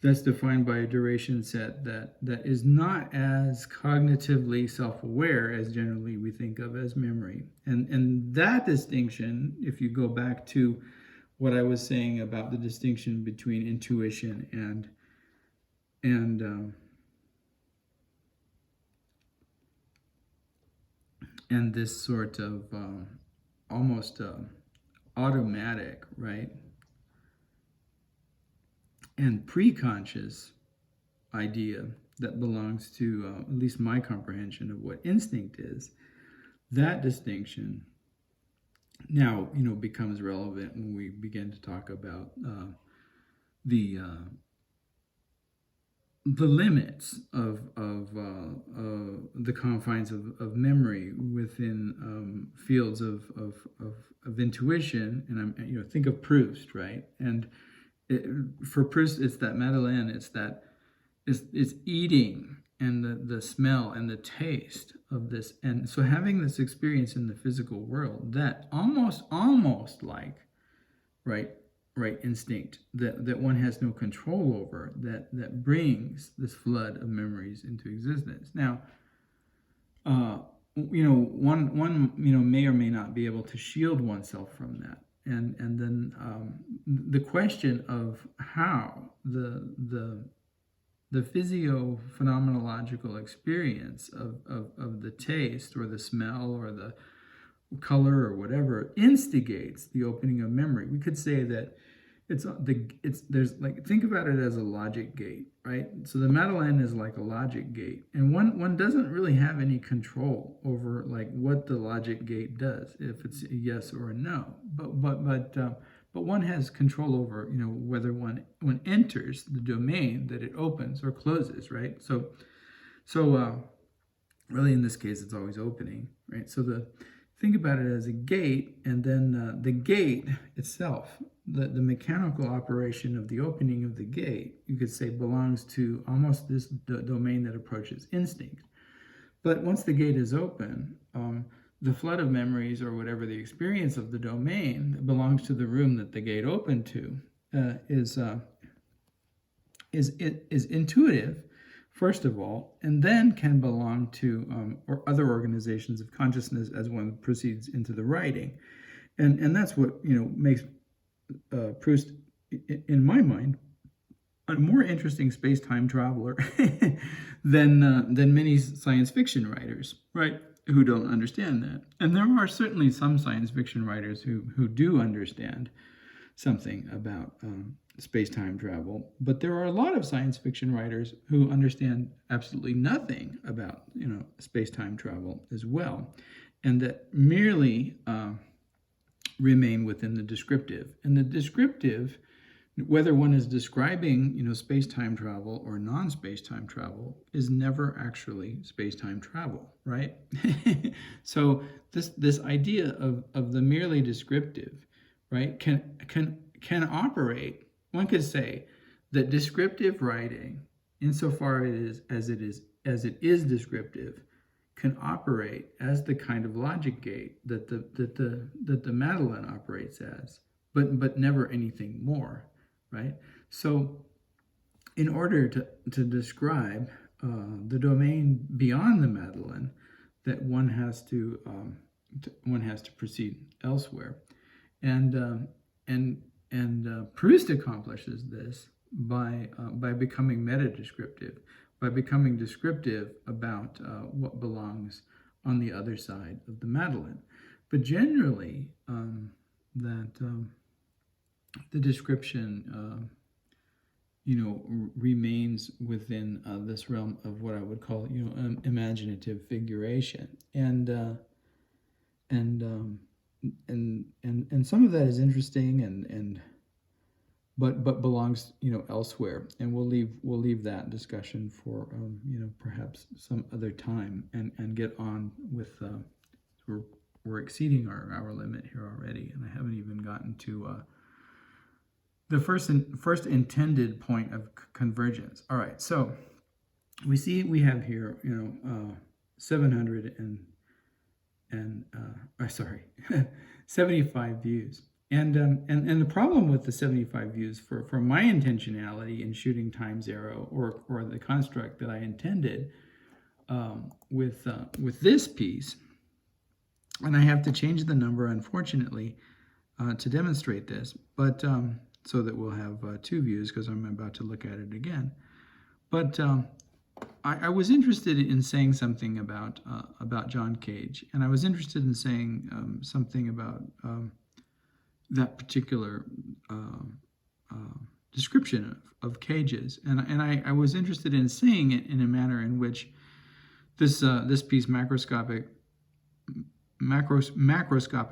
that's defined by a duration set that is not as cognitively self-aware as generally we think of as memory. And that distinction, if you go back to what I was saying about the distinction between intuition and this sort of almost automatic, right, and pre-conscious idea that belongs to at least my comprehension of what instinct is, that distinction now becomes relevant when we begin to talk about the limits of the confines of memory within fields of intuition. And I'm think of Proust, right? And for Proust, it's that Madeleine, it's eating and the smell and the taste of this. And so having this experience in the physical world, that almost like, right instinct that one has no control over, that brings this flood of memories into existence. Now, one may or may not be able to shield oneself from that. And then the question of how the physio-phenomenological experience of the taste or the smell or the color or whatever instigates the opening of memory. We could say that there's like, think about it as a logic gate, right? So the Madeleine is like a logic gate, and one doesn't really have any control over like what the logic gate does, if it's a yes or a no. But one has control over whether one enters the domain that it opens or closes, right? So really in this case it's always opening, right? So think about it as a gate, and then the gate itself, the mechanical operation of the opening of the gate, you could say, belongs to almost this domain that approaches instinct. But once the gate is open, the flood of memories, or whatever the experience of the domain that belongs to the room that the gate opened to, is intuitive, first of all, and then can belong to or other organizations of consciousness as one proceeds into the writing. And that's what makes Proust, in my mind, a more interesting space-time traveler than many science fiction writers, right, who don't understand that. And there are certainly some science fiction writers who do understand something about space-time travel, but there are a lot of science fiction writers who understand absolutely nothing about space-time travel as well, and that merely remain within the descriptive. And the descriptive, whether one is describing space-time travel or non-space-time travel, is never actually space-time travel, right? So this idea of the merely descriptive, right, can operate. One could say that descriptive writing, insofar as it is descriptive, can operate as the kind of logic gate that the Madeleine operates as, but never anything more, right? So, in order to describe the domain beyond the Madeleine, that one has to proceed elsewhere, and Proust accomplishes this by becoming meta-descriptive, by becoming descriptive about what belongs on the other side of the Madeleine. But generally, the description, remains within this realm of what I would call, imaginative figuration, and some of that is interesting, but belongs, elsewhere, and we'll leave that discussion for perhaps some other time, and get on with we're exceeding our limit here already, and I haven't even gotten to the first intended point of convergence. All right, so we have here 700 75 views, and the problem with the 75 views for my intentionality in shooting time zero, or the construct that I intended with this piece, and I have to change the number, unfortunately, to demonstrate this, but so that we'll have 2 views, because I'm about to look at it again. But I was interested in saying something about John Cage, and I was interested in saying something about that particular description of cages, and I was interested in saying it in a manner in which this piece, macroscopic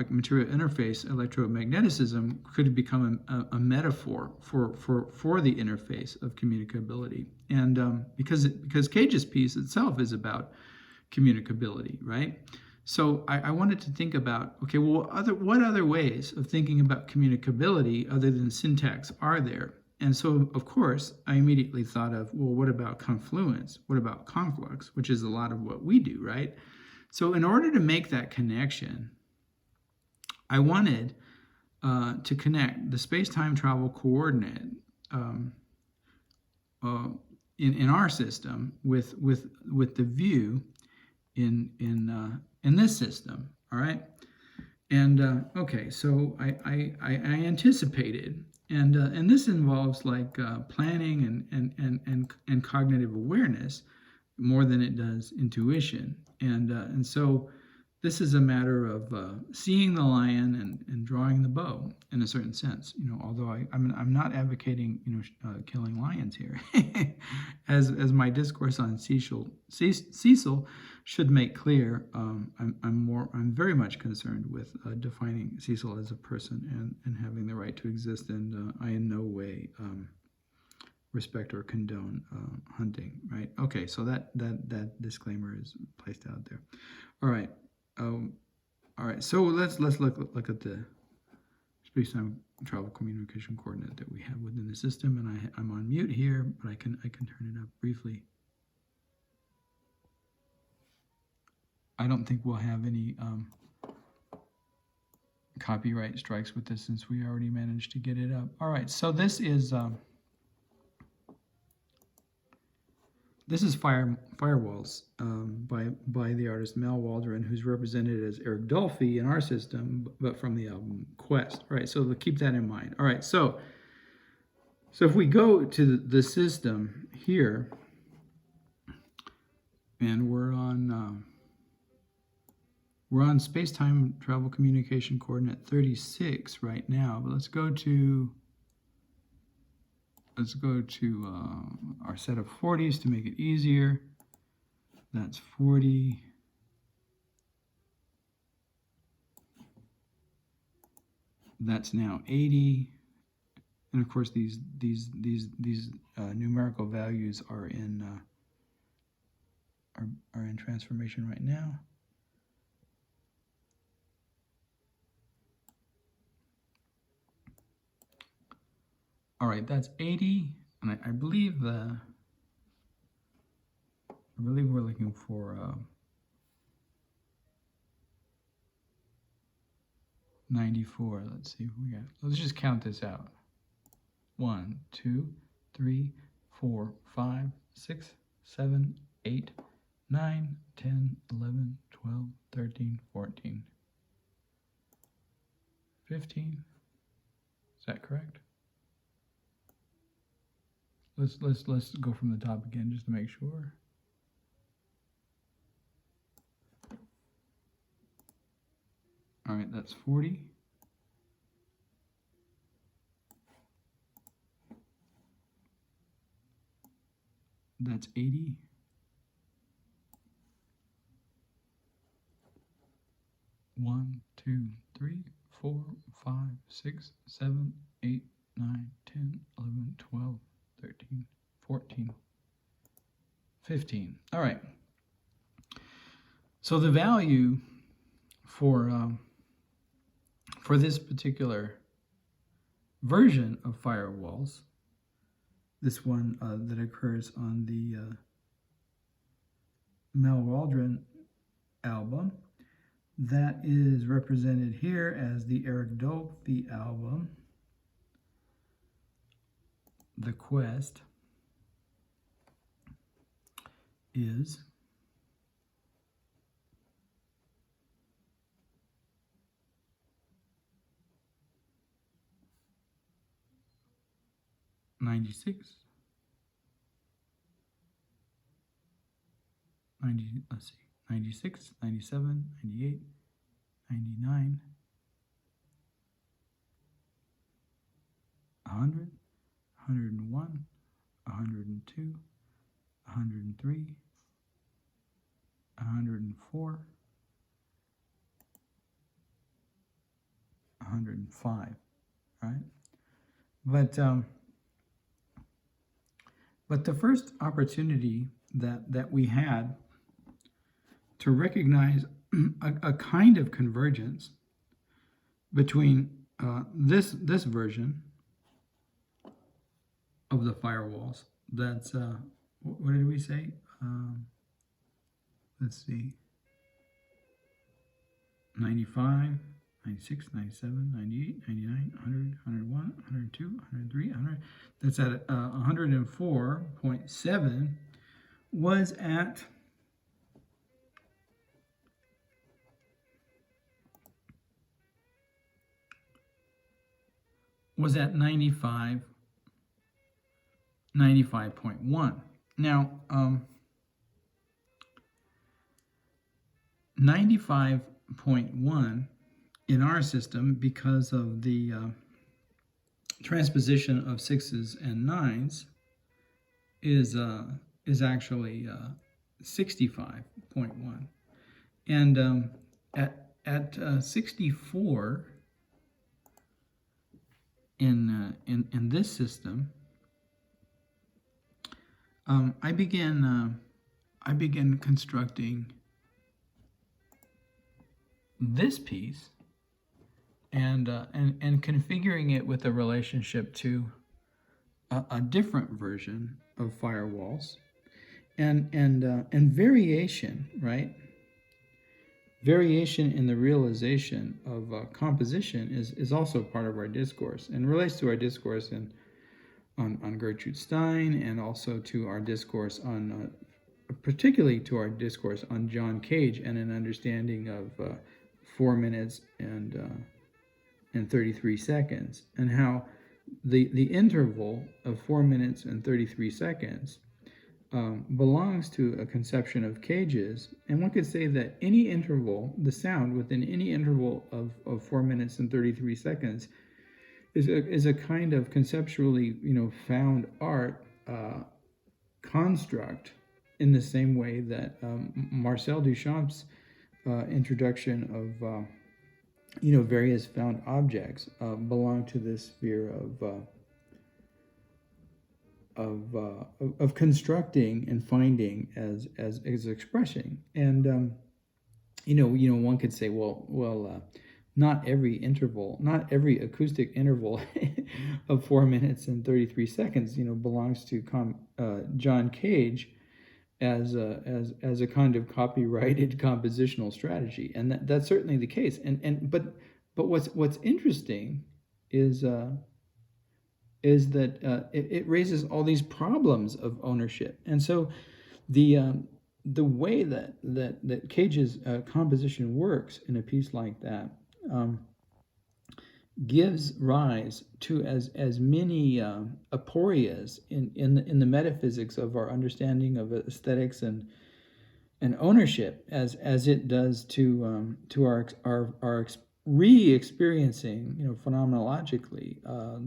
material interface electromagnetism, could become a metaphor for the interface of communicability, and because Cage's piece itself is about communicability, right? So I wanted to think about, okay, well, what other ways of thinking about communicability other than syntax are there? And so, of course, I immediately thought of, well, what about confluence? What about conflux, which is a lot of what we do, right? So in order to make that connection, I wanted to connect the space-time travel coordinate in our system with the view in this system. All right, and okay, so I anticipated, and this involves like planning and cognitive awareness more than it does intuition. And so this is a matter of seeing the lion and drawing the bow, in a certain sense. Although I'm not advocating killing lions here, as my discourse on Cecil should make clear. I'm very much concerned with defining Cecil as a person and having the right to exist, and I in no way respect or condone hunting, right? Okay, so that disclaimer is placed out there. All right, So let's look at the space-time travel communication coordinate that we have within the system, and I'm on mute here, but I can turn it up briefly. I don't think we'll have any copyright strikes with this, since we already managed to get it up. All right, so this is Firewalls by the artist Mal Waldron, who's represented as Eric Dolphy in our system, but from the album Quest. All right, so keep that in mind. All right, so if we go to the system here, and we're on space-time travel communication coordinate 36 right now, but let's go to our set of 40s to make it easier. That's 40. That's now 80. And of course, these numerical values are in transformation right now. All right, that's 80, and I believe we're looking for 94. Let's see if we got. Let's just count this out. 1, 2, 3, 4, 5, 6, 7, 8, 9, 10, 11, 12, 13, 14, 15. Is that correct? Let's go from the top again just to make sure. All right, that's 40. That's 80. One, 2, 3, 4, 5, 6, 7, 8, 9, 10, 11, 12, 13, 14, 15. All right. So the value for this particular version of firewalls, this one that occurs on the Mel Waldron album, that is represented here as the Eric Dolphy album, The Quest, is 96, 96, 97, 98, 99, 100, 101, 102, 103, 104, 105, right? But the first opportunity that we had to recognize a kind of convergence between this version of the firewalls, that's what did we say? Let's see, 95, 96, 97, 98, 99, 100, 101, 102, 103, 100. That's at 104.7 was at was at 95.1. Now, 95.1 in our system, because of the transposition of 6s and 9s, is actually 65.1, and at 64 in this system, I began constructing this piece and configuring it with a relationship to a different version of firewalls, and variation, right? Variation in the realization of composition is also part of our discourse and relates to our discourse on Gertrude Stein, and also to our discourse on, particularly to our discourse on John Cage and an understanding of 4 minutes and 33 seconds, and how the interval of 4 minutes and 33 seconds belongs to a conception of Cage's, and one could say that any interval, the sound within any interval of 4 minutes and 33 seconds is a kind of conceptually, found art construct, in the same way that Marcel Duchamp's introduction of various found objects belong to this sphere of constructing and finding as expressing. And one could say, well, not every acoustic interval of 4 minutes and 33 seconds belongs to John Cage as a kind of copyrighted compositional strategy, and that's certainly the case. But what's interesting is that it raises all these problems of ownership, and so the way that Cage's composition works in a piece like that gives rise to as many aporias in the metaphysics of our understanding of aesthetics and ownership as it does to our re-experiencing, phenomenologically,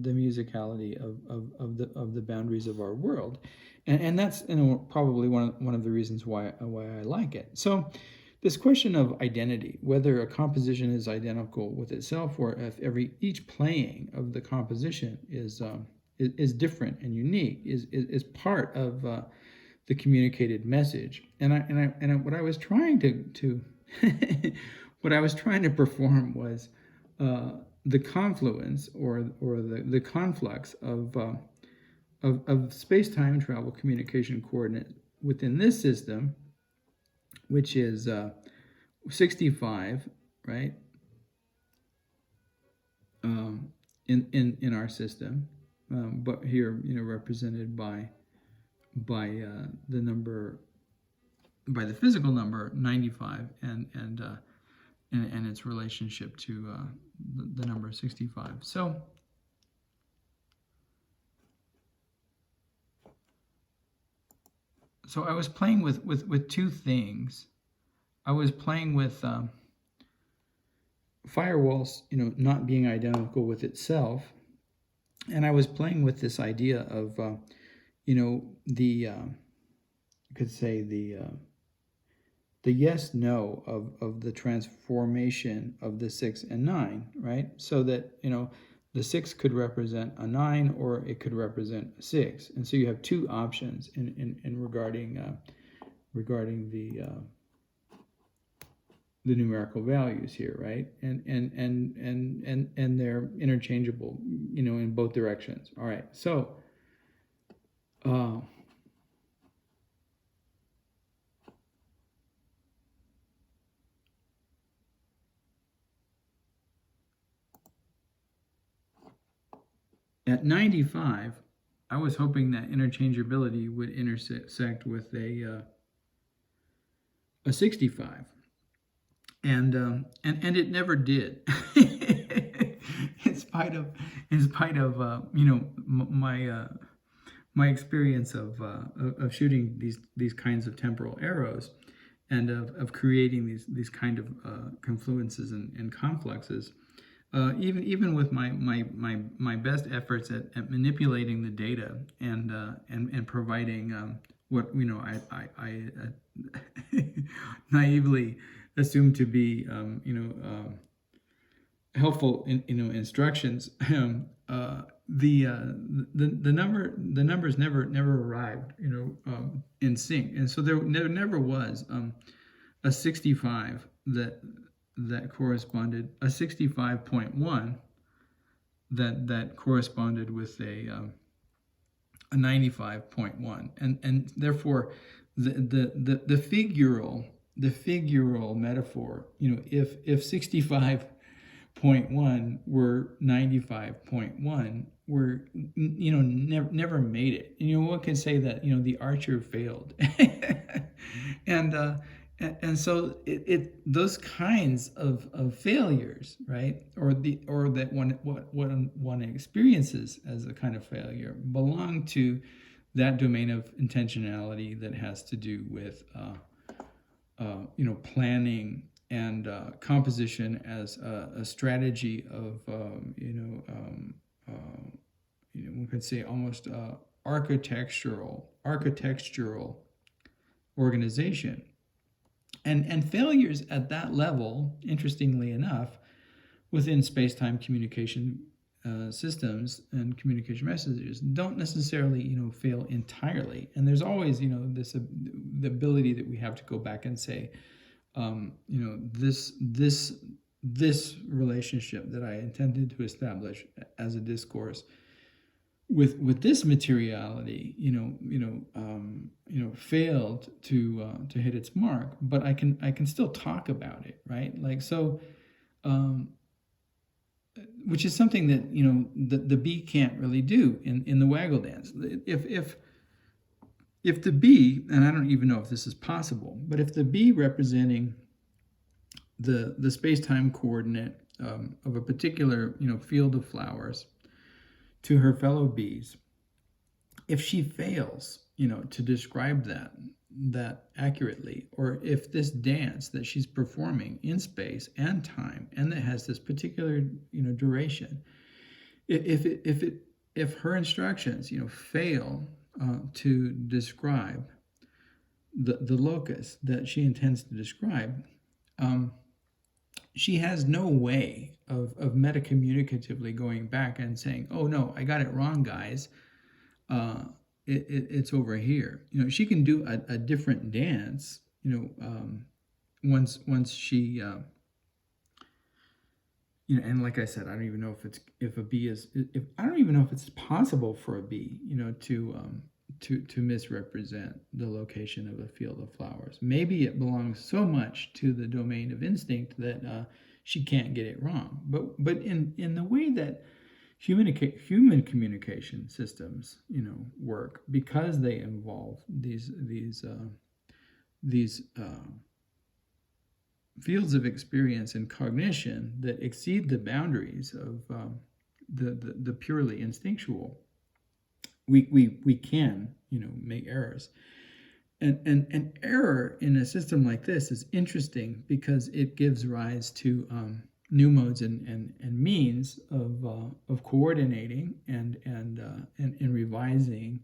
the musicality of the boundaries of our world, and that's probably one of the reasons why I like it. So, this question of identity, whether a composition is identical with itself, or if each playing of the composition is different and unique, is part of the communicated message. And what I was trying to what I was trying to perform was the confluence or the conflux of space-time travel communication coordinate within this system, which is 65, right? In our system, but here represented by the number, by the physical number 95, and its relationship to the number 65. So I was playing with two things. I was playing with firewalls, not being identical with itself, and I was playing with this idea of, the you could say the yes-no of the transformation of the 6 and 9, right? So that, the 6 could represent a 9, or it could represent a 6. And so you have two options in regarding the numerical values here, right? And they're interchangeable, in both directions. All right, so at 95, I was hoping that interchangeability would intersect with a 65, and it never did. in spite of my experience of shooting these kinds of temporal arrows, and of creating these kind of confluences and confluxes. Even with my best efforts at manipulating the data and providing what I naively assumed to be helpful instructions, the numbers never arrived in sync, and so there never was a 65 that corresponded, a 65.1 that corresponded with a 95.1, and therefore the figural metaphor, if 65.1 were 95.1, were never made it. One can say that the archer failed, and so those kinds of failures, right, or that one experiences as a kind of failure, belong to that domain of intentionality that has to do with planning and composition as a strategy of one could say almost architectural organization. And failures at that level, interestingly enough, within space-time communication systems and communication messages, don't necessarily fail entirely. And there's always the ability that we have to go back and say, this relationship that I intended to establish as a discourse with this materiality, failed to hit its mark, but I can still talk about it, right? Like, so, which is something that the bee can't really do in the Waggle Dance. If the bee, and I don't even know if this is possible, but if the bee representing the space-time coordinate of a particular field of flowers to her fellow bees, if she fails to describe that accurately, or if this dance that she's performing in space and time, and that has this particular duration, if her instructions fail to describe the locus that she intends to describe, she has no way of metacommunicatively going back and saying, "Oh no, I got it wrong, guys. It's over here." She can do a different dance. Once she, and like I said, I don't even know if a bee is. If I don't even know if it's possible for a bee, to misrepresent the location of a field of flowers. Maybe it belongs so much to the domain of instinct that she can't get it wrong. But in the way that human communication systems work, because they involve these fields of experience and cognition that exceed the boundaries of the purely instinctual, we can make errors, and error in a system like this is interesting because it gives rise to new modes and means of coordinating and revising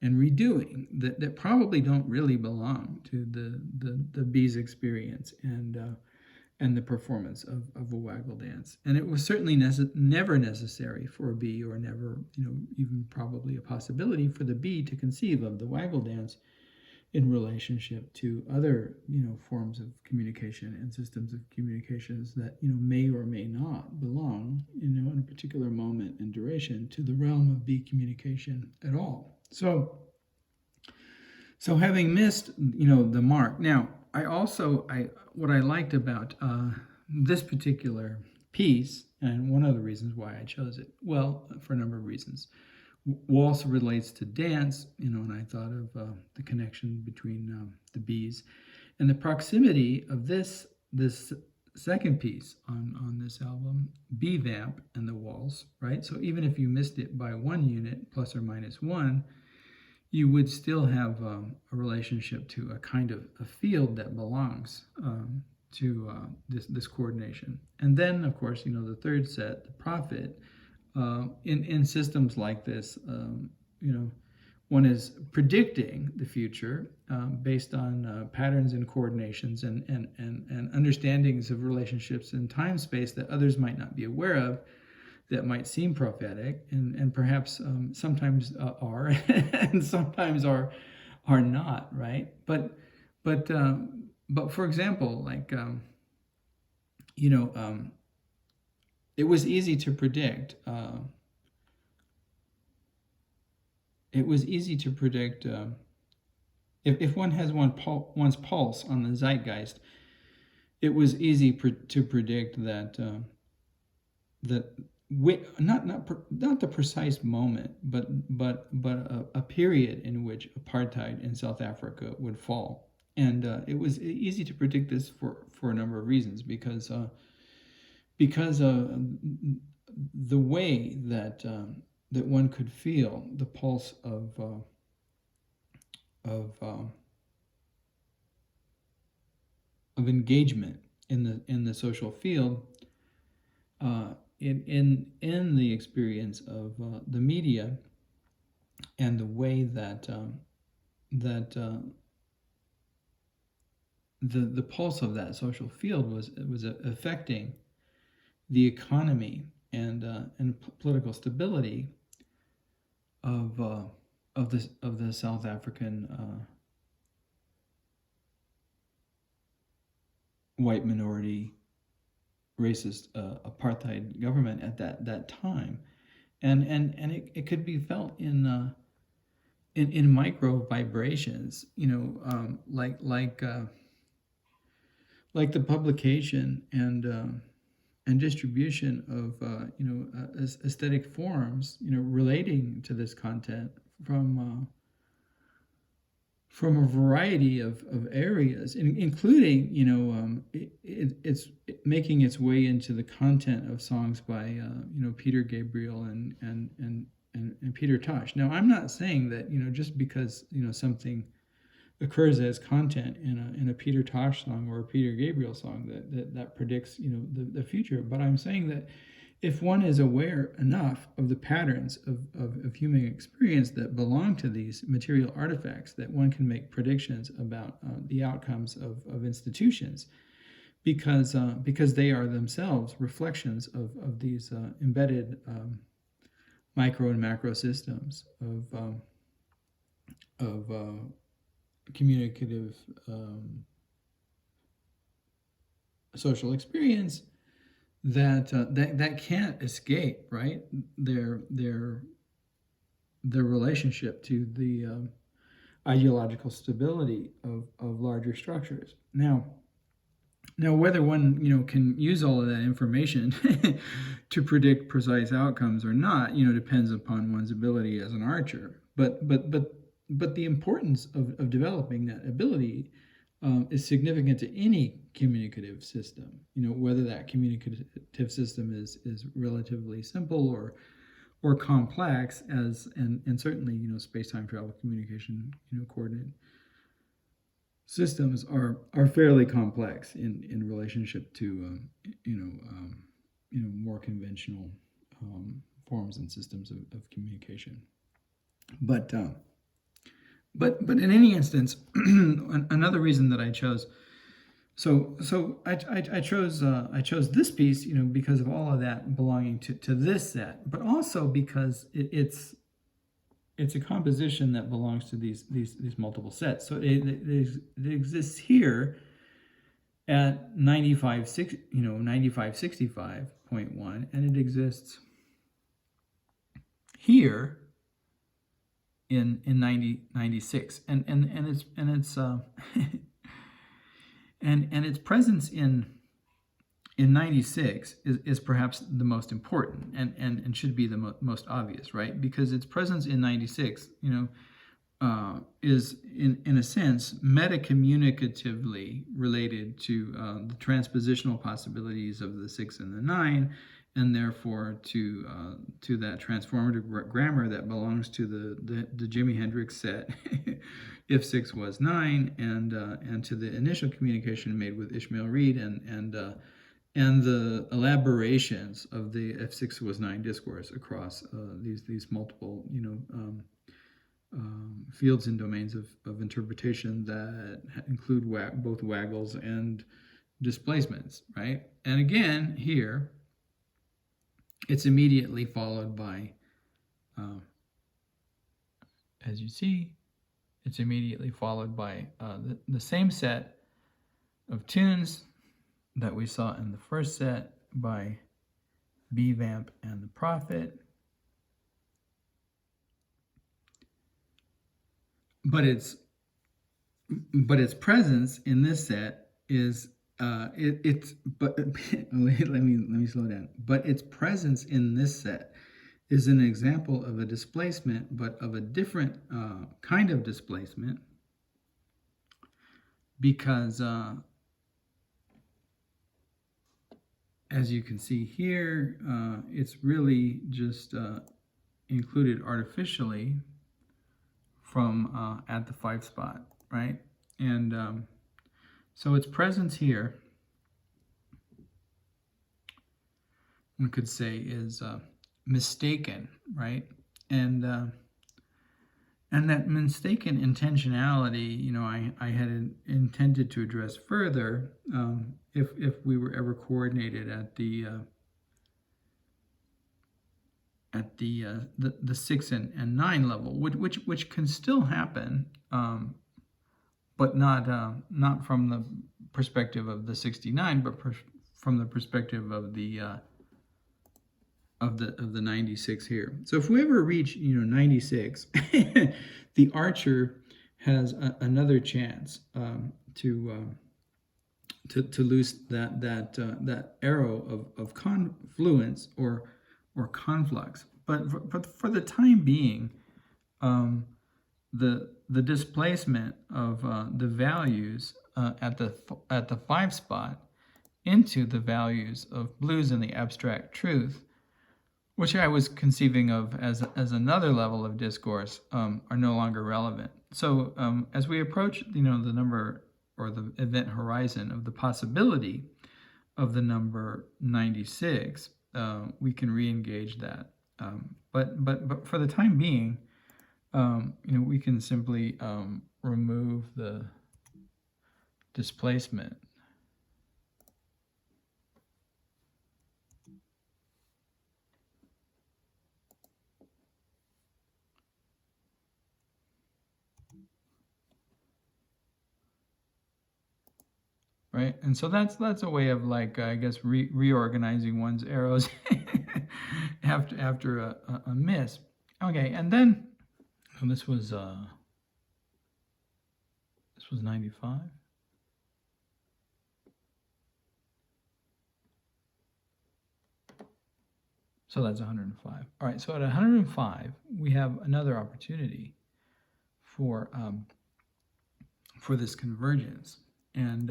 and redoing that probably don't really belong to the bee's experience and the performance of a waggle dance. And it was certainly never necessary for a bee, or never even probably a possibility for the bee, to conceive of the waggle dance in relationship to other forms of communication and systems of communications that may or may not belong in a particular moment and duration to the realm of bee communication at all. So having missed the mark. Now what I liked about this particular piece, and one of the reasons why I chose it, well, for a number of reasons, also relates to dance, and I thought of the connection between the bees and the proximity of this second piece on this album, Bee Vamp and the Waltz, right? So even if you missed it by 1 unit, plus or minus 1, you would still have a relationship to a kind of a field that belongs to this coordination. And then, of course, the third set, the Prophet. In systems like this, one is predicting the future based on patterns and coordinations and understandings of relationships in time space that others might not be aware of, that might seem prophetic and perhaps sometimes are and sometimes are not, right? But for example, like it was easy to predict. If one has one's pulse on the zeitgeist, it was easy to predict that not the precise moment, but a period in which apartheid in South Africa would fall, and it was easy to predict this for a number of reasons, because the way that one could feel the pulse of engagement in the social field, in the experience of the media, and the way that the pulse of that social field was affecting the economy and political stability of the South African white minority racist apartheid government at that time, and it could be felt in micro vibrations, like the publication and distribution of aesthetic forms, relating to this content from a variety of areas, including, it's making its way into the content of songs by, Peter Gabriel and Peter Tosh. Now, I'm not saying that, just because, something occurs as content in a Peter Tosh song or a Peter Gabriel song that predicts, you know, the future. But I'm saying that if one is aware enough of the patterns of human experience that belong to these material artifacts, that one can make predictions about the outcomes of institutions, because they are themselves reflections of these embedded micro and macro systems of communicative social experience that can't escape, right, their relationship to the ideological stability of larger structures. Now, whether one, you know, can use all of that information to predict precise outcomes or not, you know, depends upon one's ability as an archer. But the importance of developing that ability is significant to any communicative system. You know, whether that communicative system is relatively simple or complex, and certainly, you know, space-time travel communication, you know, coordinate systems are fairly complex in relationship to more conventional forms and systems of communication. But in any instance, another reason that I chose, I chose this piece, you know, because of all of that belonging to this set, but also because it's a composition that belongs to these multiple sets. So it exists here at 9565.1, and it exists here in 96, and its presence in 96 is perhaps the most important and should be the most obvious, right? Because its presence in 96, you know, is in a sense meta-communicatively related to the transpositional possibilities of the 6 and the 9, and therefore to that transformative grammar that belongs to the Jimi Hendrix set, if 6 was 9, and to the initial communication made with Ishmael Reed and the elaborations of the if 6 was 9 discourse across these multiple, you know, fields and domains of interpretation that include both waggles and displacements, right? And again, here, it's immediately followed by, as you see, it's immediately followed by the same set of tunes that we saw in the first set by B-Vamp and the Prophet. But its presence in this set is let me slow down. But its presence in this set is an example of a displacement, but of a different kind of displacement, because as you can see here, it's really just included artificially from at the 5 spot, right? And so its presence here, one could say, is mistaken, right? And that mistaken intentionality, you know, I had intended to address further if we were ever coordinated at the 6 and 9 level, which can still happen, but not from the perspective of the 69, but from the perspective of the 96 here. So if we ever reach, you know, 96, the archer has another chance to loose that arrow of confluence or conflux. But for the time being, the displacement of the values at the 5 spot into the values of blues in the abstract truth which I was conceiving of as another level of discourse, are no longer relevant. So as we approach, the number or the event horizon of the possibility of the number 96, we can re-engage that. But for the time being, we can simply remove the displacement. Right, and so that's a way of, like, I guess, reorganizing one's arrows after a miss. Okay, and then this was 95. So that's 105. All right, so at 105, we have another opportunity for this convergence, and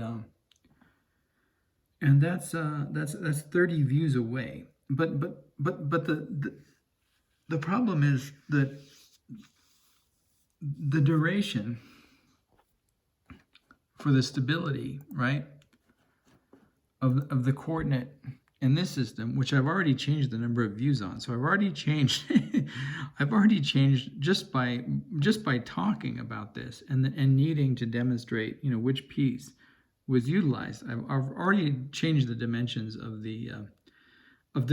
that's 30 views away. But the problem is that the duration for the stability, right, of the coordinate in this system, which I've already changed the number of views on. So I've already changed just by talking about this and needing to demonstrate, which piece was utilized. I've already changed the dimensions of the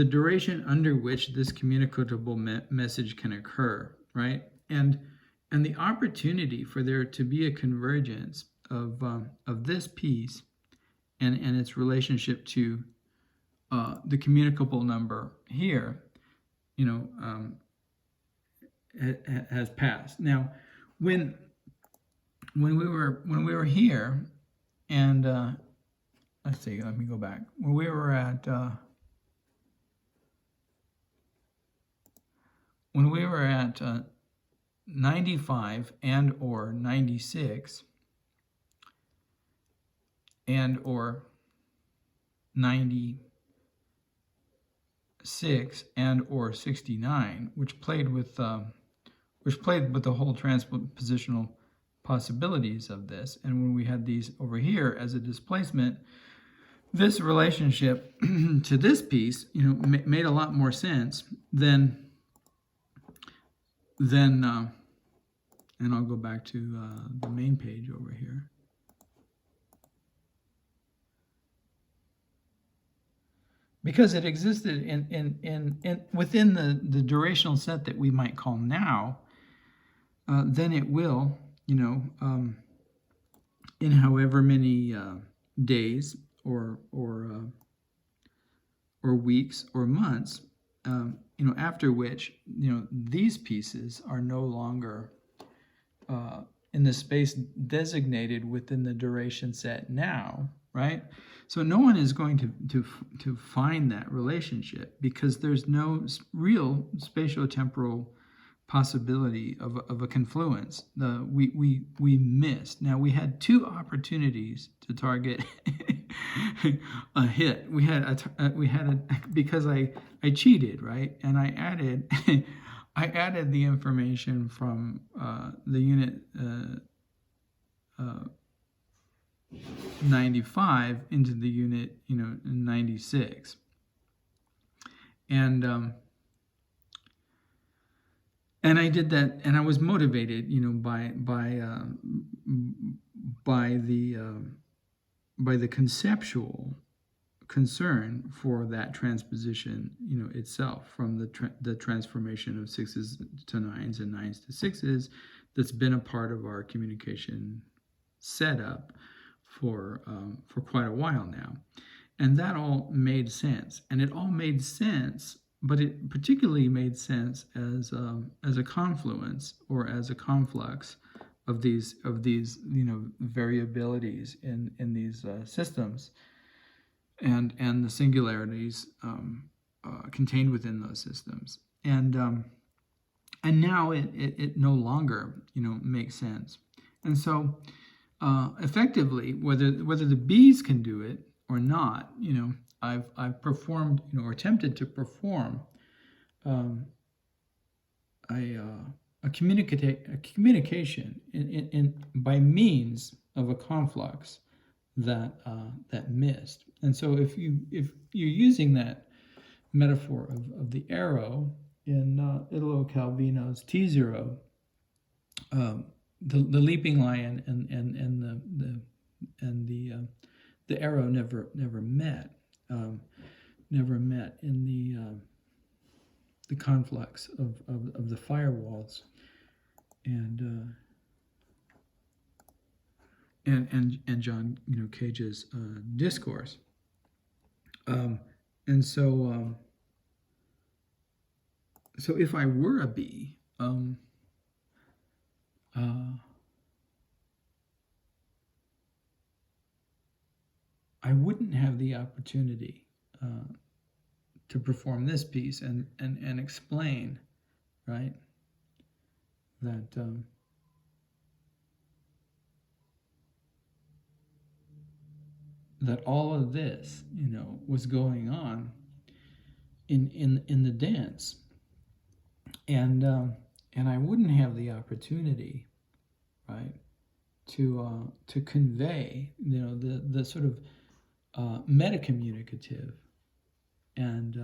duration under which this communicable message can occur, right? And the opportunity for there to be a convergence of this piece and its relationship to the communicable number here, has passed. Now, when we were here, and let's see, let me go back. When we were at 95 and or 96 and or 96 and or 69, which played with the whole transpositional possibilities of this. And when we had these over here as a displacement, this relationship to this piece, made a lot more sense than and I'll go back to the main page over here. Because it existed in within the durational set that we might call now, then it will, in however many days or weeks or months, after which, these pieces are no longer in the space designated within the duration set now, right? So no one is going to find that relationship, because there's no real spatiotemporal possibility of a confluence. We missed. Now, we had two opportunities to target a hit. We had because I cheated, right? And I added I added the information from the unit 95 into the unit 96, and I did that, and I was motivated by the conceptual concern for that transposition itself, from the transformation of 6s to 9s and 9s to 6s that's been a part of our communication setup for quite a while now. And that all made sense, and it all made sense, but it particularly made sense as a confluence or as a conflux of these variabilities in these systems and the singularities contained within those systems. And now it no longer makes sense. And so effectively, whether the bees can do it or not, I've performed or attempted to perform a communication in by means of a conflux that missed. And so if you're using that metaphor of the arrow in Italo Calvino's T0, the leaping lion and the arrow never met in the conflux of the firewalls and John Cage's discourse, and so if I were a bee, I wouldn't have the opportunity to perform this piece and explain, right, that that all of this, was going on in the dance, and I wouldn't have the opportunity, right, to convey, the sort of meta-communicative and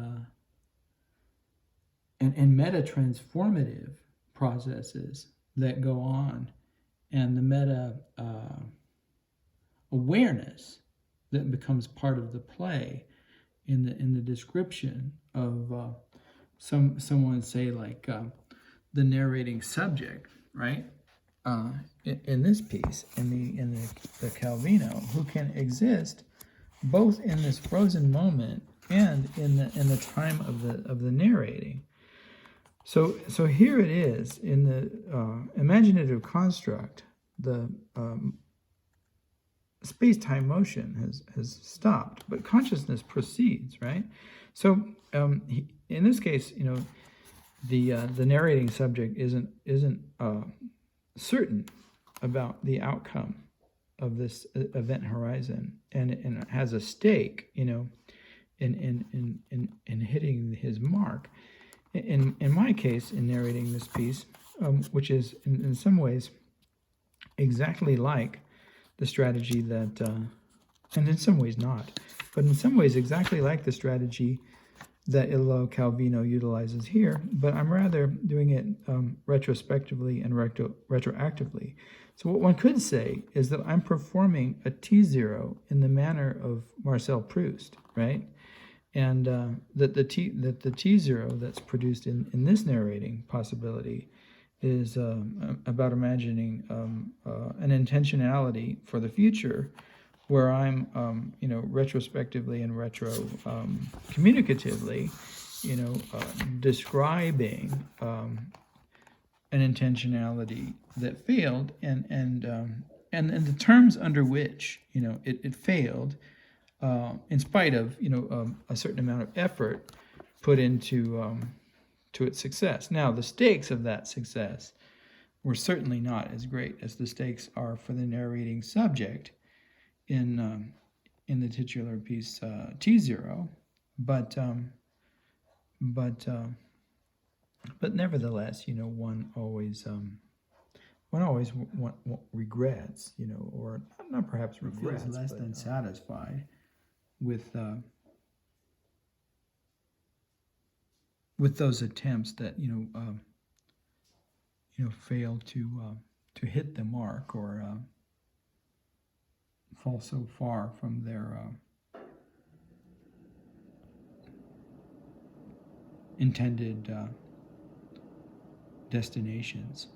meta-transformative processes that go on, and the meta awareness that becomes part of the play in the description of someone, say, like the narrating subject, right? In this piece, in the Calvino, who can exist both in this frozen moment and in the time of the narrating. So here it is in the imaginative construct. The space-time motion has stopped, but consciousness proceeds, right? So in this case, the narrating subject isn't certain about the outcome of this event horizon, and it has a stake, in hitting his mark. In my case, in narrating this piece, which is in some ways exactly like the strategy that, and in some ways not, but in some ways exactly like the strategy that Italo Calvino utilizes here, but I'm rather doing it retrospectively and retroactively. So what one could say is that I'm performing a T0 in the manner of Marcel Proust, right? And that the T0 that's produced in this narrating possibility is about imagining an intentionality for the future, where I'm, retrospectively and communicatively, describing an intentionality that failed, and the terms under which it failed, in spite of a certain amount of effort put into to its success. Now, the stakes of that success were certainly not as great as the stakes are for the narrating subject in the titular piece T0, but nevertheless, one always regrets, or not perhaps regrets, feels less than satisfied with those attempts that fail to hit the mark, or fall so far from their intended destinations.